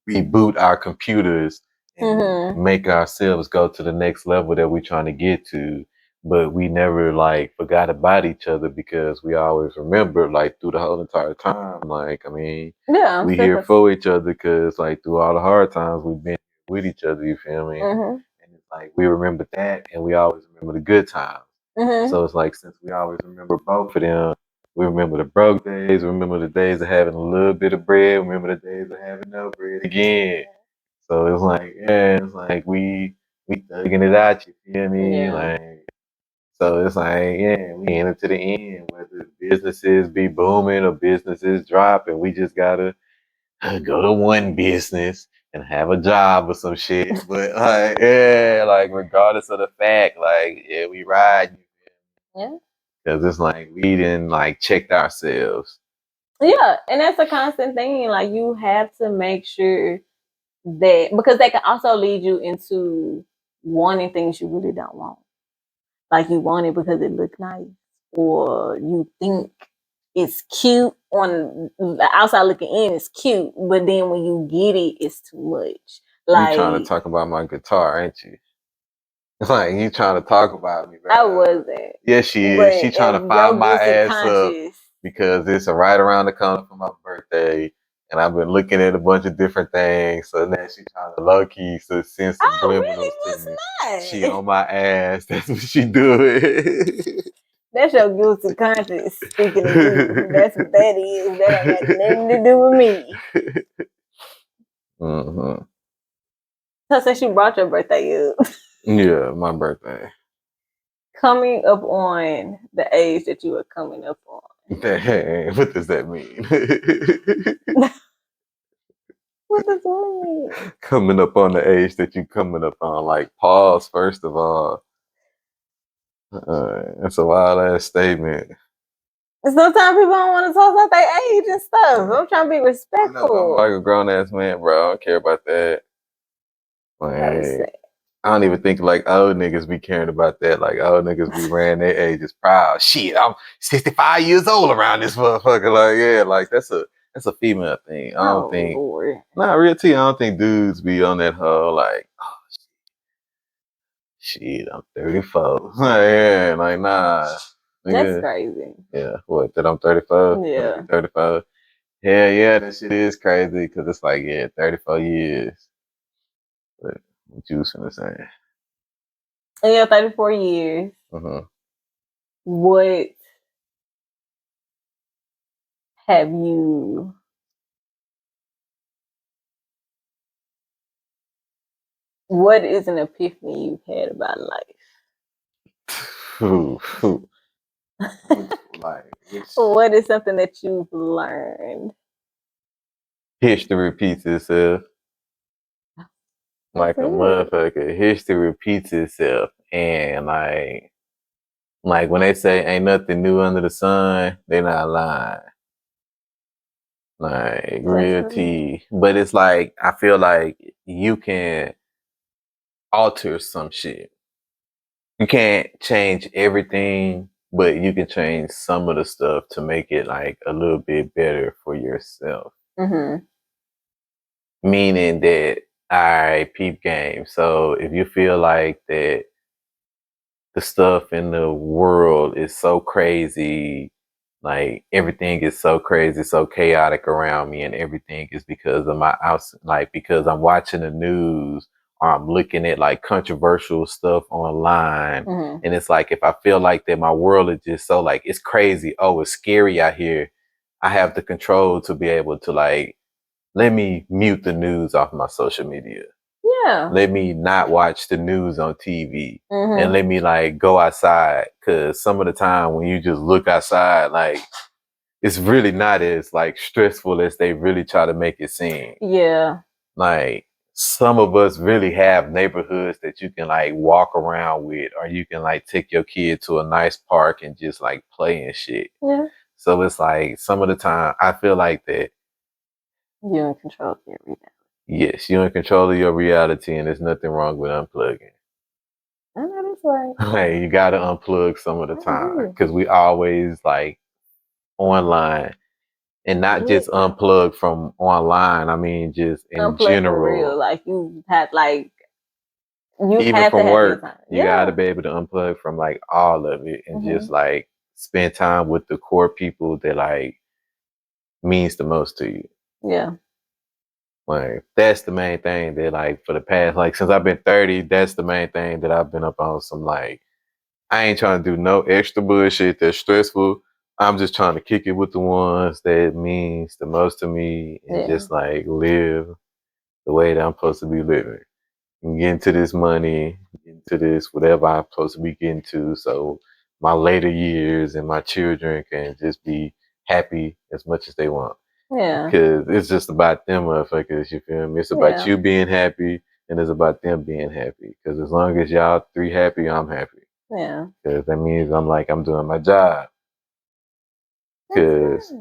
[SPEAKER 2] reboot our computers and make ourselves go to the next level that we're trying to get to. But we never like forgot about each other, because we always remember like through the whole entire time. Like, I mean, we here for each other, because like through all the hard times we've been with each other, you feel me? And it's like we remember that, and we always remember the good times. So it's like, since we always remember both of them, we remember the broke days, remember the days of having a little bit of bread, remember the days of having no bread again. So it's like we thugging it out, you feel me? Like, so it's like, we in it to the end, whether businesses be booming or businesses dropping, we just gotta go to one business and have a job or some shit. But like, like regardless of the fact, like, we ride. Yeah. Because it's like we didn't like checked ourselves.
[SPEAKER 3] Yeah, and that's a constant thing. Like, you have to make sure that, because that can also lead you into wanting things you really don't want. Like, you want it because it looks nice, or you think it's cute on the outside looking in. It's cute, but then when you get it, it's too much.
[SPEAKER 2] Like, you trying to talk about my guitar, ain't you? Like, you trying to talk about me, bro.
[SPEAKER 3] I wasn't.
[SPEAKER 2] Yeah, she is. But she trying to fire my ass up because it's right around the corner for my birthday, and I've been looking at a bunch of different things. So now she trying to low key send some subliminals to me. Not. She on my ass. That's what she doing.
[SPEAKER 3] That's your guilty conscience speaking to you. That's what that is. That ain't got nothing to do with me. So since you brought your birthday up.
[SPEAKER 2] Yeah, my birthday.
[SPEAKER 3] Coming up on the age that you are coming up on.
[SPEAKER 2] What does that mean?
[SPEAKER 3] What does that mean?
[SPEAKER 2] Coming up on the age that you coming up on. Like, pause, first of all. That's a wild ass statement.
[SPEAKER 3] Sometimes people don't want to talk about their age and stuff. I'm trying to be respectful.
[SPEAKER 2] I'm like a grown ass man, bro. I don't care about that. Like, I don't even think like old niggas be caring about that. Like, old niggas be ran their ages proud. Shit, I'm 65 years old around this motherfucker. Like, like that's a female thing. I don't think. Lord. Nah, real tea. I don't think dudes be on that whole like, oh shit, I'm 34. Like nah.
[SPEAKER 3] That's crazy.
[SPEAKER 2] Yeah, what? That I'm 34?
[SPEAKER 3] Yeah.
[SPEAKER 2] 34. Yeah, that shit is crazy, because it's like, 34 years. But what you was gonna say?
[SPEAKER 3] In your 34 years, what have you what is an epiphany you've had about life?
[SPEAKER 2] Like,
[SPEAKER 3] What is something that you've learned?
[SPEAKER 2] History repeats itself. Like a motherfucker, history repeats itself, and like when they say ain't nothing new under the sun, they not lying. Like real tea. But it's like I feel like you can alter some shit. You can't change everything, but you can change some of the stuff to make it like a little bit better for yourself.
[SPEAKER 3] Mm-hmm.
[SPEAKER 2] Meaning that I peep game. So if you feel like that the stuff in the world is so crazy, like everything is so crazy, so chaotic around me, and everything is because of my like because I'm watching the news or I'm looking at like controversial stuff online.
[SPEAKER 3] Mm-hmm.
[SPEAKER 2] And it's like if I feel like that my world is just so like it's crazy, oh, it's scary out here, I have the control to be able to like let me mute the news off my social media.
[SPEAKER 3] Yeah.
[SPEAKER 2] Let me not watch the news on TV.
[SPEAKER 3] Mm-hmm.
[SPEAKER 2] And let me like go outside. Cause some of the time when you just look outside, like it's really not as like stressful as they really try to make it seem.
[SPEAKER 3] Yeah.
[SPEAKER 2] Like some of us really have neighborhoods that you can like walk around with, or you can like take your kid to a nice park and just like play and shit.
[SPEAKER 3] Yeah.
[SPEAKER 2] So it's like some of the time I feel like that
[SPEAKER 3] you're in control of your reality.
[SPEAKER 2] Yes, you're in control of your reality, and there's nothing wrong with unplugging.
[SPEAKER 3] I know that's right.
[SPEAKER 2] Like you gotta unplug some of the time because we always like online, and not just unplug from online. I mean, just in
[SPEAKER 3] unplug
[SPEAKER 2] general.
[SPEAKER 3] For real. Like you have like you
[SPEAKER 2] even
[SPEAKER 3] have
[SPEAKER 2] from
[SPEAKER 3] to
[SPEAKER 2] work,
[SPEAKER 3] have
[SPEAKER 2] you gotta be able to unplug from like all of it and just like spend time with the core people that like means the most to you.
[SPEAKER 3] Yeah.
[SPEAKER 2] Like that's the main thing that like for the past like since I've been 30, that's the main thing that I've been up on some like I ain't trying to do no extra bullshit that's stressful. I'm just trying to kick it with the ones that means the most to me and just like live the way that I'm supposed to be living. And get into this money, get into this whatever I'm supposed to be getting to. So my later years and my children can just be happy as much as they want.
[SPEAKER 3] Yeah.
[SPEAKER 2] Because it's just about them motherfuckers, you feel me? It's about you being happy and it's about them being happy. Because as long as y'all three happy, I'm happy.
[SPEAKER 3] Yeah.
[SPEAKER 2] Because that means I'm doing my job. Because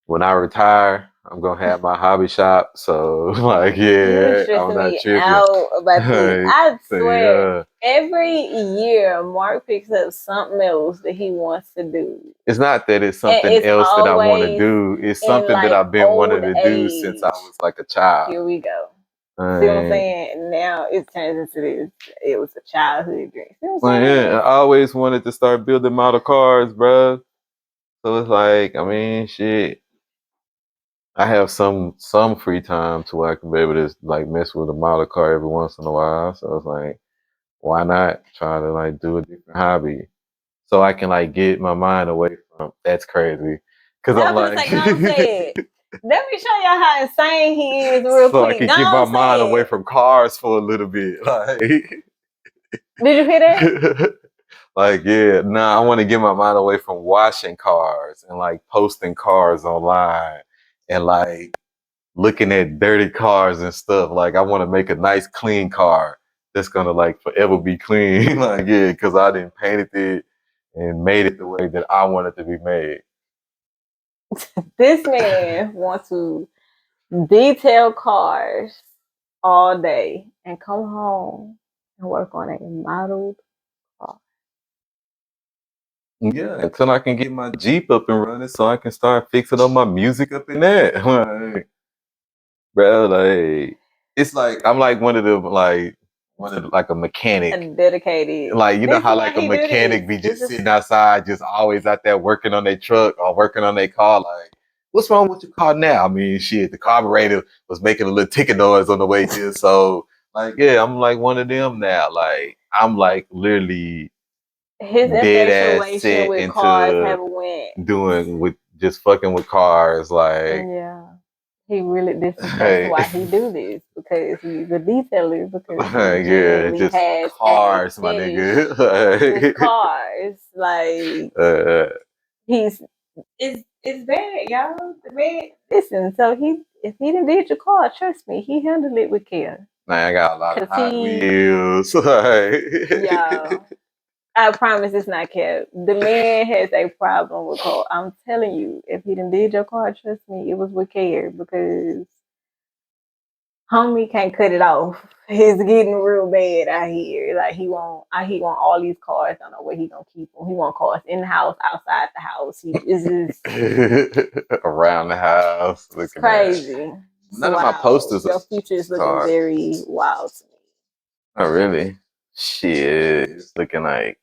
[SPEAKER 2] when I retire, I'm gonna have my hobby shop. So like, yeah, I'm not tripping.
[SPEAKER 3] Out about this. I swear, every year Mark picks up something else that he wants to do.
[SPEAKER 2] It's not that it's something else that I want to do. It's something that I've been wanting to do since I was like a child.
[SPEAKER 3] Here we go. See what I'm saying? Now it turns into this. It was a childhood dream. See what I'm saying?
[SPEAKER 2] Yeah, I always wanted to start building model cars, bro. So it's like, I mean, shit. I have some free time to where I can be able to like mess with a model car every once in a while. So it's like, why not try to like do a different hobby so I can like get my mind away from that's crazy. Cause I'm like,
[SPEAKER 3] let me show y'all how insane he is real
[SPEAKER 2] so
[SPEAKER 3] quick.
[SPEAKER 2] I can get my mind away from cars for a little bit. Like,
[SPEAKER 3] did you hear that?
[SPEAKER 2] Like, yeah, I want to get my mind away from washing cars and like posting cars online and like looking at dirty cars and stuff. Like, I want to make a nice, clean car that's gonna like forever be clean. Like, yeah, because I didn't painted it and made it the way that I want it to be made.
[SPEAKER 3] This man wants to detail cars all day and come home and work on a modeled car.
[SPEAKER 2] Yeah, until I can get my Jeep up and running so I can start fixing up my music up in that. Like, bro, like it's like I'm like one of like a mechanic.
[SPEAKER 3] Dedicated.
[SPEAKER 2] Like you know how like a mechanic be just sitting outside, just always out there working on their truck or working on their car. Like, what's wrong with your car now? I mean, shit, the carburetor was making a little ticking noise on the way here. So like, yeah, I'm like one of them now. Like I'm like literally
[SPEAKER 3] his
[SPEAKER 2] dead ass
[SPEAKER 3] infatuation with cars have went
[SPEAKER 2] doing with just fucking with cars. Like,
[SPEAKER 3] yeah. He really that's why he do this, because he's a detailer, because he
[SPEAKER 2] just
[SPEAKER 3] has
[SPEAKER 2] cars, my nigga.
[SPEAKER 3] with cars. Like he's It's bad, y'all. The man, listen. So if he didn't did your car, trust me, he handled it with care.
[SPEAKER 2] Man, I got a lot of
[SPEAKER 3] 'Cause
[SPEAKER 2] Hot Wheels. Like,
[SPEAKER 3] y'all, I promise it's not kept. The man has a problem with car. I'm telling you, if he didn't did your car, trust me, it was with care because homie can't cut it off. It's getting real bad out here. Like he want all these cars. I don't know where he gonna keep them. He want cars in the house, outside the house. He is just
[SPEAKER 2] around the house,
[SPEAKER 3] it's
[SPEAKER 2] looking at.
[SPEAKER 3] crazy. It's
[SPEAKER 2] None of my
[SPEAKER 3] wild.
[SPEAKER 2] posters
[SPEAKER 3] Your
[SPEAKER 2] are
[SPEAKER 3] future is looking
[SPEAKER 2] cars.
[SPEAKER 3] very wild to me.
[SPEAKER 2] Oh, really? Shit, it's looking like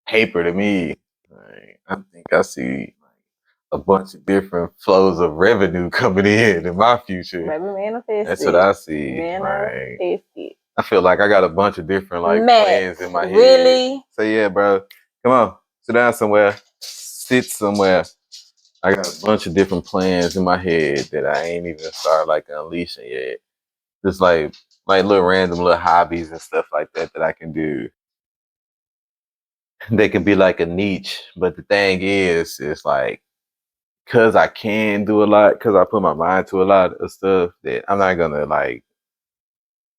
[SPEAKER 2] paper to me. Like, I think I see a bunch of different flows of revenue coming in my future.
[SPEAKER 3] Maybe manifest
[SPEAKER 2] That's
[SPEAKER 3] it.
[SPEAKER 2] what I see.
[SPEAKER 3] Manifest it.
[SPEAKER 2] I feel like I got a bunch of different like
[SPEAKER 3] Matt,
[SPEAKER 2] plans in my head.
[SPEAKER 3] really?
[SPEAKER 2] So yeah, bro, come on, sit down somewhere, sit somewhere. I got a bunch of different plans in my head that I ain't even started like unleashing yet. Just like little random little hobbies and stuff like that I can do. They can be like a niche, but the thing is, it's like because I can do a lot, because I put my mind to a lot of stuff that I'm not gonna like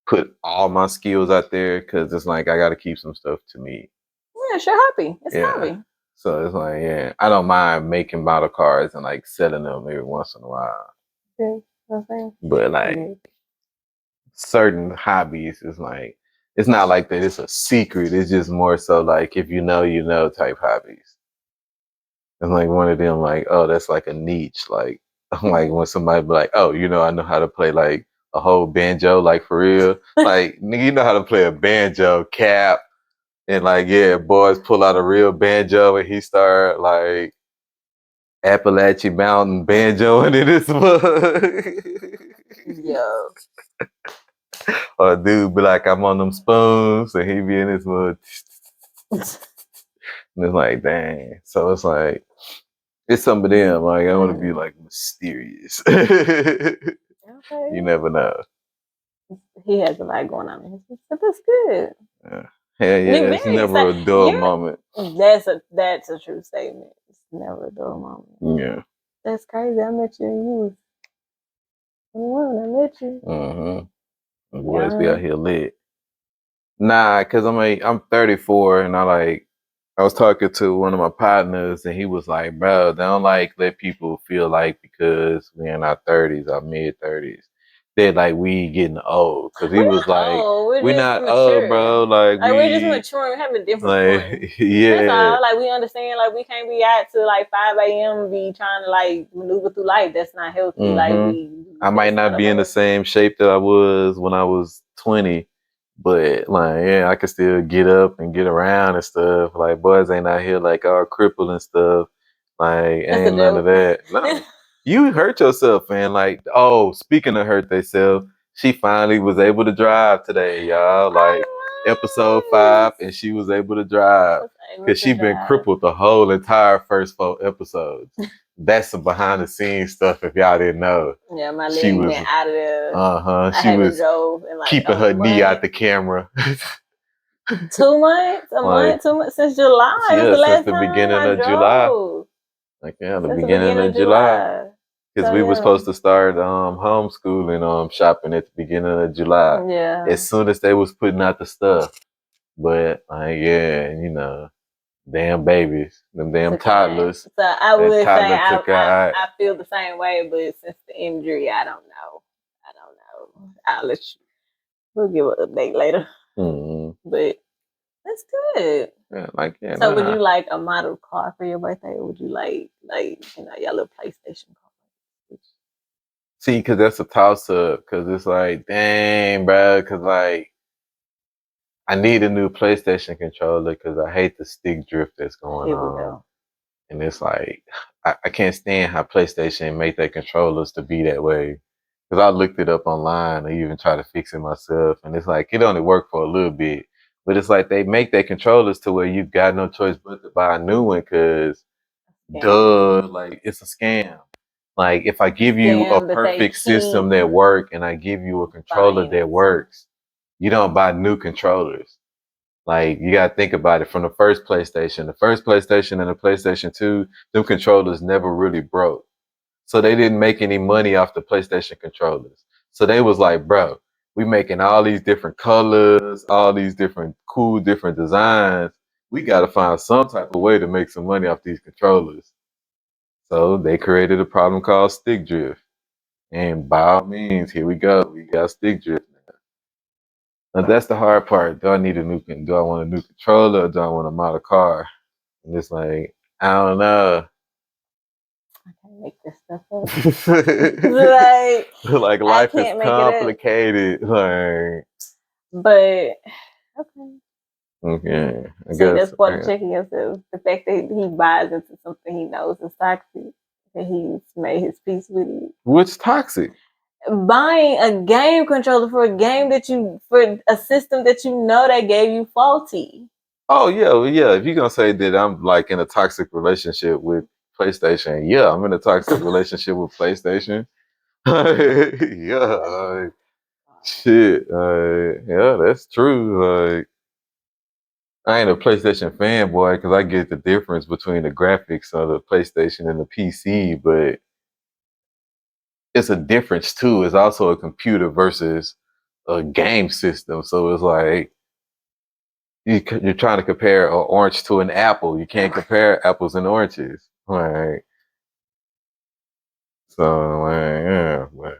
[SPEAKER 2] put all my skills out there because it's like I got to keep some stuff to me.
[SPEAKER 3] Yeah, sure, hobby. It's
[SPEAKER 2] Yeah.
[SPEAKER 3] hobby.
[SPEAKER 2] So it's like, yeah, I don't mind making model cars and like selling them every once in a while.
[SPEAKER 3] Yeah, okay.
[SPEAKER 2] But like certain hobbies is like, it's not like that it's a secret. It's just more so like if you know type hobbies. It's like one of them like, oh, that's like a niche. Like like when somebody be like, oh, I know how to play like a whole banjo, like for real. Like nigga, you know how to play a banjo, cap. And like, yeah, boys pull out a real banjo and he start like Appalachian Mountain banjo and it is
[SPEAKER 3] Yo.
[SPEAKER 2] Or a dude be like, I'm on them spoons and he be in his mud. And it's like, dang. So it's like, it's some of them. Like, I want to be like mysterious.
[SPEAKER 3] Okay.
[SPEAKER 2] You never know.
[SPEAKER 3] He has a lot going on in his life, but that's good.
[SPEAKER 2] Yeah. Hell yeah, it's never a dull moment.
[SPEAKER 3] That's a true statement. It's never a dull moment.
[SPEAKER 2] Yeah.
[SPEAKER 3] That's crazy. I met you and you was 21 when I met you.
[SPEAKER 2] Mm-hmm. Boys be out here lit. Nah, cause I'm 34 and I was talking to one of my partners and he was like, bro, they don't like let people feel like because we're in our 30s, our mid 30s, they're like we getting old. Cause he was like, we're not old, bro. Like
[SPEAKER 3] we're just maturing. We have a different fun.
[SPEAKER 2] Yeah.
[SPEAKER 3] That's all. Like we understand. Like we can't be out to like 5 a.m. and be trying to like maneuver through life. That's not healthy.
[SPEAKER 2] Mm-hmm. I might not be in the same shape that I was when I was 20. But like, yeah, I can still get up and get around and stuff. Like, boys ain't out here like all crippled and stuff. Like, ain't none of that. No, you hurt yourself, man. Like, oh, speaking of hurt themselves, she finally was able to drive today, y'all. Like, episode 5, and she was able to drive because she been crippled the whole entire first 4 episodes. That's some behind the scenes stuff. If y'all didn't know,
[SPEAKER 3] yeah, my leg went out of there.
[SPEAKER 2] She was keeping her knee out the camera.
[SPEAKER 3] 2 months, a month, 2 months since July.
[SPEAKER 2] Yeah,
[SPEAKER 3] was the last
[SPEAKER 2] since the
[SPEAKER 3] time
[SPEAKER 2] beginning
[SPEAKER 3] I
[SPEAKER 2] of
[SPEAKER 3] drove.
[SPEAKER 2] July. Like yeah, the beginning of July. Because we were supposed to start homeschooling shopping at the beginning of July.
[SPEAKER 3] Yeah.
[SPEAKER 2] As soon as they was putting out the stuff. But like yeah, damn babies, them damn toddlers.
[SPEAKER 3] So I would say I feel the same way, but since the injury, I don't know. I'll let you. We'll give an update later.
[SPEAKER 2] Mm-hmm.
[SPEAKER 3] But that's good.
[SPEAKER 2] Yeah,
[SPEAKER 3] so would you like a model car for your birthday, or would you like your little PlayStation car?
[SPEAKER 2] See, because that's a toss up. Because it's like, dang, bro. Because like, I need a new PlayStation controller because I hate the stick drift that's going on. And it's like, I can't stand how PlayStation make their controllers to be that way. Because I looked it up online. I even tried to fix it myself. And it's like, it only worked for a little bit. But it's like they make their controllers to where you got no choice but to buy a new one because, like, it's a scam. Like, if I give you a perfect system that works and I give you a controller that works, you don't buy new controllers. Like, you gotta think about it from the first PlayStation. The first PlayStation and the PlayStation 2, them controllers never really broke. So they didn't make any money off the PlayStation controllers. So they was like, bro, we making all these different colors, all these different cool, different designs. We gotta find some type of way to make some money off these controllers. So they created a problem called stick drift. And by all means, here we go. We got stick drift. Now that's the hard part. Do I need a new? Do I want a new controller? Or do I want to model car? And it's like, I don't know.
[SPEAKER 3] I can't make this stuff up.
[SPEAKER 2] Like
[SPEAKER 3] I
[SPEAKER 2] life is
[SPEAKER 3] can't make it up.
[SPEAKER 2] complicated. Like,
[SPEAKER 3] But okay.
[SPEAKER 2] okay, I
[SPEAKER 3] See,
[SPEAKER 2] guess
[SPEAKER 3] that's part of checking yourself. The fact that he buys into something he knows is toxic, and he's made his peace with it.
[SPEAKER 2] What's toxic?
[SPEAKER 3] Buying a game controller for a game for a system that you know they gave you faulty.
[SPEAKER 2] Oh yeah, well, yeah. If you're gonna say that I'm like in a toxic relationship with PlayStation, yeah, I'm in a toxic relationship with PlayStation. Yeah, shit. Yeah, that's true. I ain't a PlayStation fanboy because I get the difference between the graphics of the PlayStation and the PC, but it's a difference too. It's also a computer versus a game system. So it's like you're trying to compare an orange to an apple. You can't compare apples and oranges. Like, so, like, yeah. But.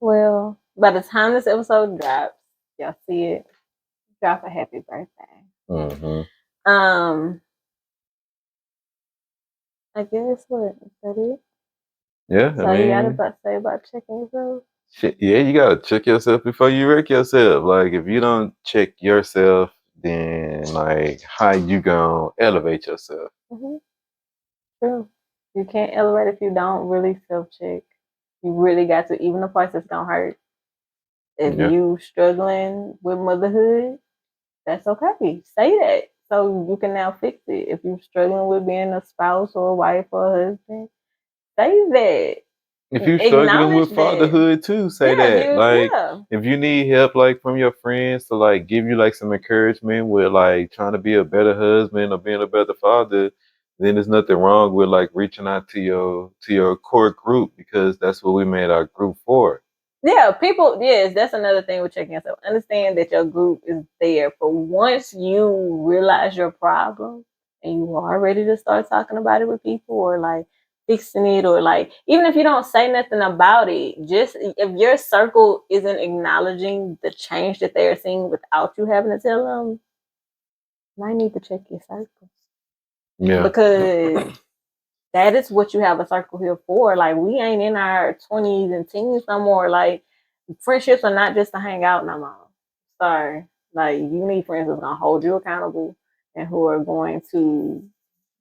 [SPEAKER 3] Well, by the time this episode drops, y'all see it. Drop a happy birthday.
[SPEAKER 2] Mm-hmm.
[SPEAKER 3] I guess what? Is that it?
[SPEAKER 2] Yeah,
[SPEAKER 3] so you got about to say about checking yourself?
[SPEAKER 2] Shit, yeah, you gotta check yourself before you wreck yourself. Like, if you don't check yourself, then like, how you gonna elevate yourself?
[SPEAKER 3] Mm-hmm. True. You can't elevate if you don't really self-check. You really got to, even the parts that's gonna hurt. If you struggling with motherhood, that's okay. Say that so you can now fix it. If you're struggling with being a spouse or a wife or a husband, say that.
[SPEAKER 2] If you're struggling with fatherhood too, say that. Like, if you need help, like from your friends to like give you like some encouragement with like trying to be a better husband or being a better father, then there's nothing wrong with like reaching out to your core group, because that's what we made our group for.
[SPEAKER 3] Yeah, people, yes, that's another thing with checking yourself. Understand that your group is there for once you realize your problem and you are ready to start talking about it with people or like fixing it, or like, even if you don't say nothing about it, just if your circle isn't acknowledging the change that they are seeing without you having to tell them, you might need to check your circle.
[SPEAKER 2] Yeah.
[SPEAKER 3] Because that is what you have a circle here for. Like, we ain't in our 20s and teens no more. Like, friendships are not just to hang out no more. Sorry. Like, you need friends that's gonna hold you accountable and who are going to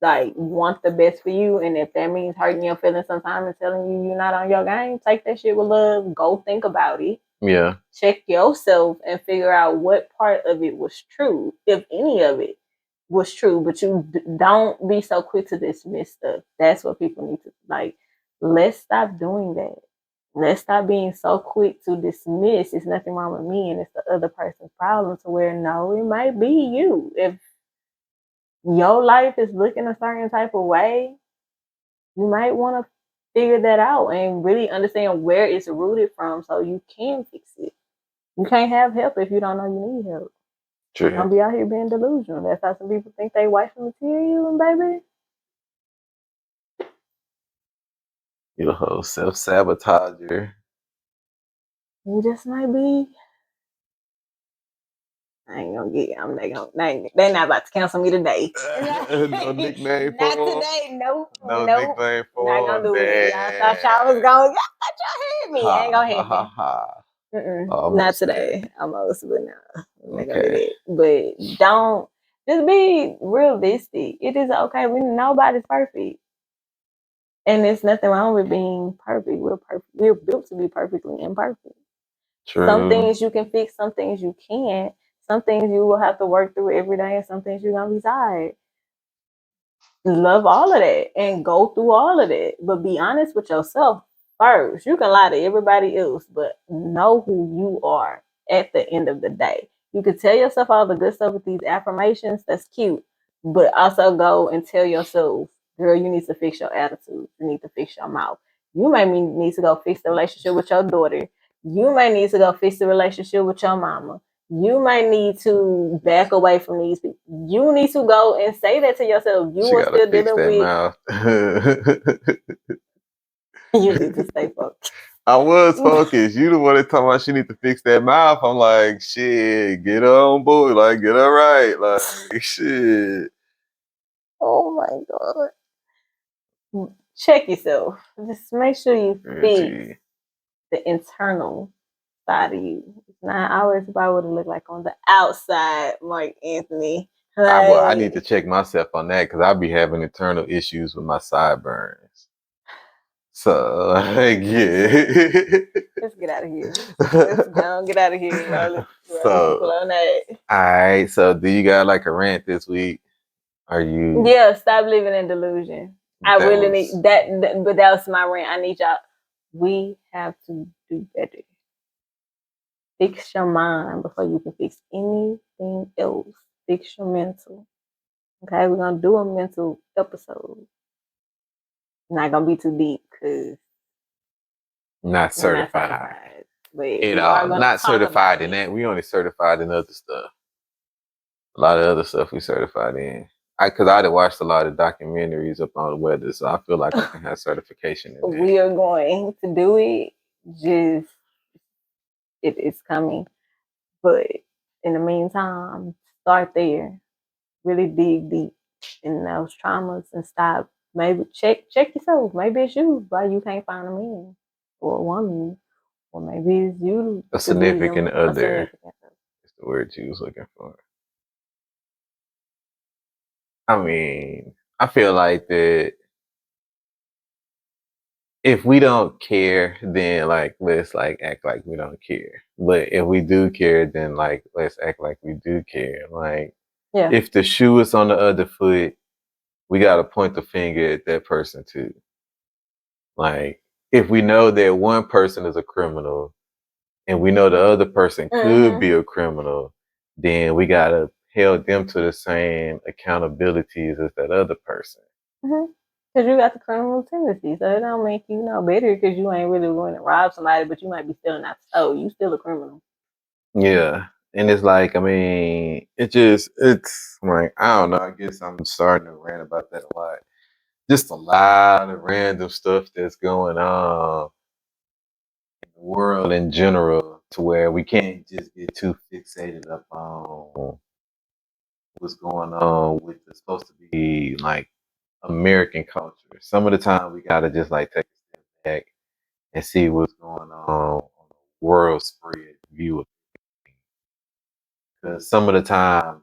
[SPEAKER 3] like want the best for you. And if that means hurting your feelings sometimes and telling you you're not on your game, take that shit with love. Go think about it.
[SPEAKER 2] Yeah.
[SPEAKER 3] Check yourself and figure out what part of it was true, if any of it was true. But you don't be so quick to dismiss stuff. That's what people need to like. Let's stop doing that. Let's stop being so quick to dismiss. It's nothing wrong with me and it's the other person's problem. To where no, it might be you. If your life is looking a certain type of way, you might want to figure that out and really understand where it's rooted from so you can fix it. You can't have help if you don't know you need help.
[SPEAKER 2] True.
[SPEAKER 3] Don't be out here being delusional. That's how some people think they wife material, and baby,
[SPEAKER 2] you're a whole self-sabotager.
[SPEAKER 3] You just might be. I ain't gonna get. They not about to cancel me today.
[SPEAKER 2] No nickname
[SPEAKER 3] Not
[SPEAKER 2] for
[SPEAKER 3] today. Nope.
[SPEAKER 2] No
[SPEAKER 3] nope.
[SPEAKER 2] nickname for
[SPEAKER 3] Not gonna do it. Y'all thought y'all was going. Y'all thought y'all had me.
[SPEAKER 2] Ha,
[SPEAKER 3] Ain't gonna
[SPEAKER 2] ha,
[SPEAKER 3] hit
[SPEAKER 2] ha,
[SPEAKER 3] me.
[SPEAKER 2] ha.
[SPEAKER 3] Not today. Almost, but no. I'm not gonna do
[SPEAKER 2] Okay.
[SPEAKER 3] that. But don't just be realistic. It is okay. Nobody's perfect. And there's nothing wrong with being perfect. We're perfect. We're built to be perfectly imperfect.
[SPEAKER 2] True.
[SPEAKER 3] Some things you can fix, some things you can't. Some things you will have to work through every day, and some things you're gonna be tired. Love all of that and go through all of that. But be honest with yourself first. You can lie to everybody else, but know who you are at the end of the day. You could tell yourself all the good stuff with these affirmations. That's cute. But also go and tell yourself, girl, you need to fix your attitude. You need to fix your mouth. You may need to go fix the relationship with your daughter. You may need to go fix the relationship with your mama. You might need to back away from these people. You need to go and say that to yourself. You
[SPEAKER 2] She
[SPEAKER 3] are
[SPEAKER 2] gotta
[SPEAKER 3] still
[SPEAKER 2] fix
[SPEAKER 3] dealing
[SPEAKER 2] that
[SPEAKER 3] with.
[SPEAKER 2] mouth.
[SPEAKER 3] You need to stay focused.
[SPEAKER 2] I was focused. You the one that talking about she need to fix that mouth. I'm like, shit, get her on board. Like, get her right. Like, shit.
[SPEAKER 3] Oh my God. Check yourself. Just make sure you fix the internal side of you. It's not always about what it look like on the outside, Mark Anthony.
[SPEAKER 2] I need to check myself on that because I be having internal issues with my sideburns. So, like, yeah.
[SPEAKER 3] Let's get out of here. Let's go get out of here. Roll on that.
[SPEAKER 2] All right. So, do you got like a rant this week? Are you?
[SPEAKER 3] Yeah, stop living in delusion. I really need that, but that was my rant. I need y'all. We have to do better. Fix your mind before you can fix anything else. Fix your mental. Okay, we're gonna do a mental episode. Not gonna be too deep because
[SPEAKER 2] not certified.
[SPEAKER 3] But
[SPEAKER 2] not certified in that. We only certified in other stuff. A lot of other stuff we certified in. Because I'd watched a lot of documentaries up on the weather, so I feel like I can have certification in that.
[SPEAKER 3] We are going to do it. Just it is coming. But in the meantime, start there. Really dig deep in those traumas and stop. Maybe check yourself. Maybe it's you why you can't find a man or a woman. Or maybe it's you.
[SPEAKER 2] A significant other. It's the word you was looking for. I mean, I feel like that if we don't care, then like let's like act like we don't care. But if we do care, then like let's act like we do care. Like if the shoe is on the other foot, we gotta point the finger at that person too. Like if we know that one person is a criminal and we know the other person could be a criminal, then we gotta hold them to the same accountabilities as that other person.
[SPEAKER 3] Because you got the criminal tendency, so it don't make you no better because you ain't really going to rob somebody, but you might be stealing out the store. You still a criminal.
[SPEAKER 2] Yeah. And it's like, I mean, it's like, I don't know. I guess I'm starting to rant about that a lot. Just a lot of random stuff that's going on in the world in general to where we can't just get too fixated up on what's going on with it's supposed to be like American culture. Some of the time we gotta just like take a step back and see what's going on the world spread view of things. Because some of the time,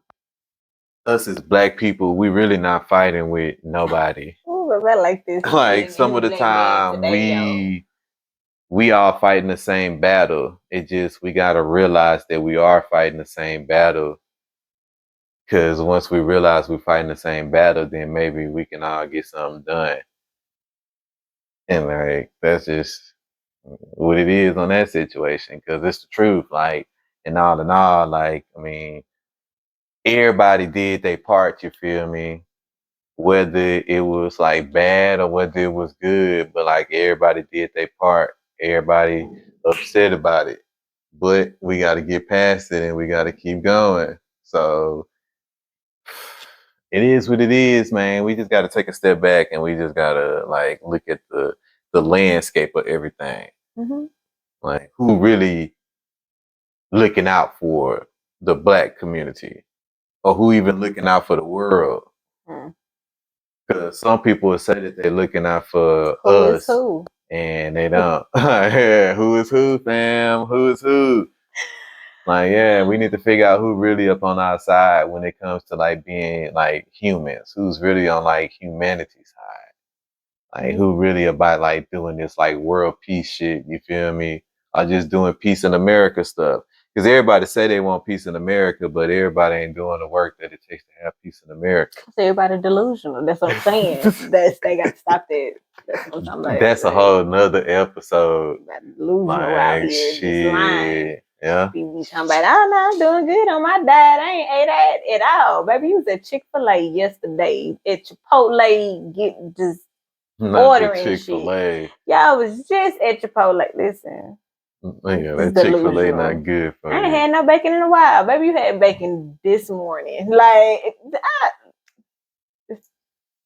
[SPEAKER 2] us as Black people, we really not fighting with nobody.
[SPEAKER 3] Ooh, I like this.
[SPEAKER 2] Like some of the time, we all fighting the same battle. It just we gotta realize that we are fighting the same battle. Because once we realize we're fighting the same battle, then maybe we can all get something done. And like that's just what it is on that situation. Because it's the truth. Like in all, like I mean, everybody did their part. You feel me? Whether it was like bad or whether it was good, but like everybody did their part. Everybody upset about it, but we got to get past it and we got to keep going. So it is what it is, man. We just got to take a step back and we just got to like look at the landscape of everything. Like who really looking out for the Black community or who even looking out for the world? Because some people would say that they're looking out for us, and they don't. Who is who, fam? Who is who? Like, yeah, we need to figure out who really up on our side when it comes to like being like humans. Who's really on like humanity's side? Like, who really about like doing this like world peace shit? You feel me? Or just doing peace in America stuff? Because everybody say they want peace in America, but everybody ain't doing the work that it takes to have peace in America.
[SPEAKER 3] So everybody delusional. That's what I'm saying. They got to stop that. That's what I'm talking about.
[SPEAKER 2] That's a whole nother episode.
[SPEAKER 3] Delusional out here.
[SPEAKER 2] Shit. Yeah.
[SPEAKER 3] People be talking about, oh no, I'm doing good on my diet. I ain't ate that at all. Baby, you was at Chick-fil-A yesterday. At Chipotle, just
[SPEAKER 2] Not
[SPEAKER 3] ordering
[SPEAKER 2] the Chick-fil-A.
[SPEAKER 3] shit. Y'all was just at Chipotle. Listen.
[SPEAKER 2] Yeah, that Chick-fil-A not good for
[SPEAKER 3] I ain't
[SPEAKER 2] you.
[SPEAKER 3] had no bacon in a while. Baby, you had bacon this morning. Like,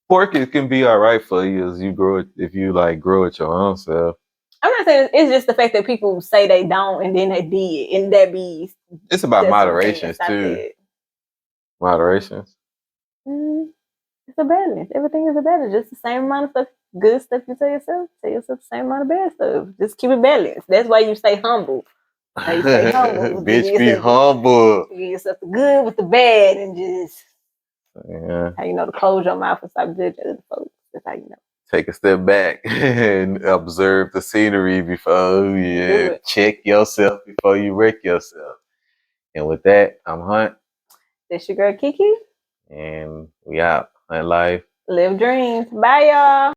[SPEAKER 2] pork it can be all right for you as you grow it if you like grow it your own self.
[SPEAKER 3] I'm not saying it's just the fact that people say they don't and then they did, and that be.
[SPEAKER 2] It's about moderations too. Moderations.
[SPEAKER 3] It's a balance. Everything is a balance. Just the same amount of stuff, good stuff you tell yourself. Tell yourself the same amount of bad stuff. Just keep it balanced. That's why you stay humble. You stay humble.
[SPEAKER 2] Bitch, be humble.
[SPEAKER 3] Give yourself the good with the bad, and just how you know to close your mouth and stop judging other folks. That's how you know.
[SPEAKER 2] Take a step back and observe the scenery before you check yourself before you wreck yourself. And with that, I'm Hunt.
[SPEAKER 3] This your girl Kiki.
[SPEAKER 2] And we out. Hunt life.
[SPEAKER 3] Live dreams. Bye, y'all.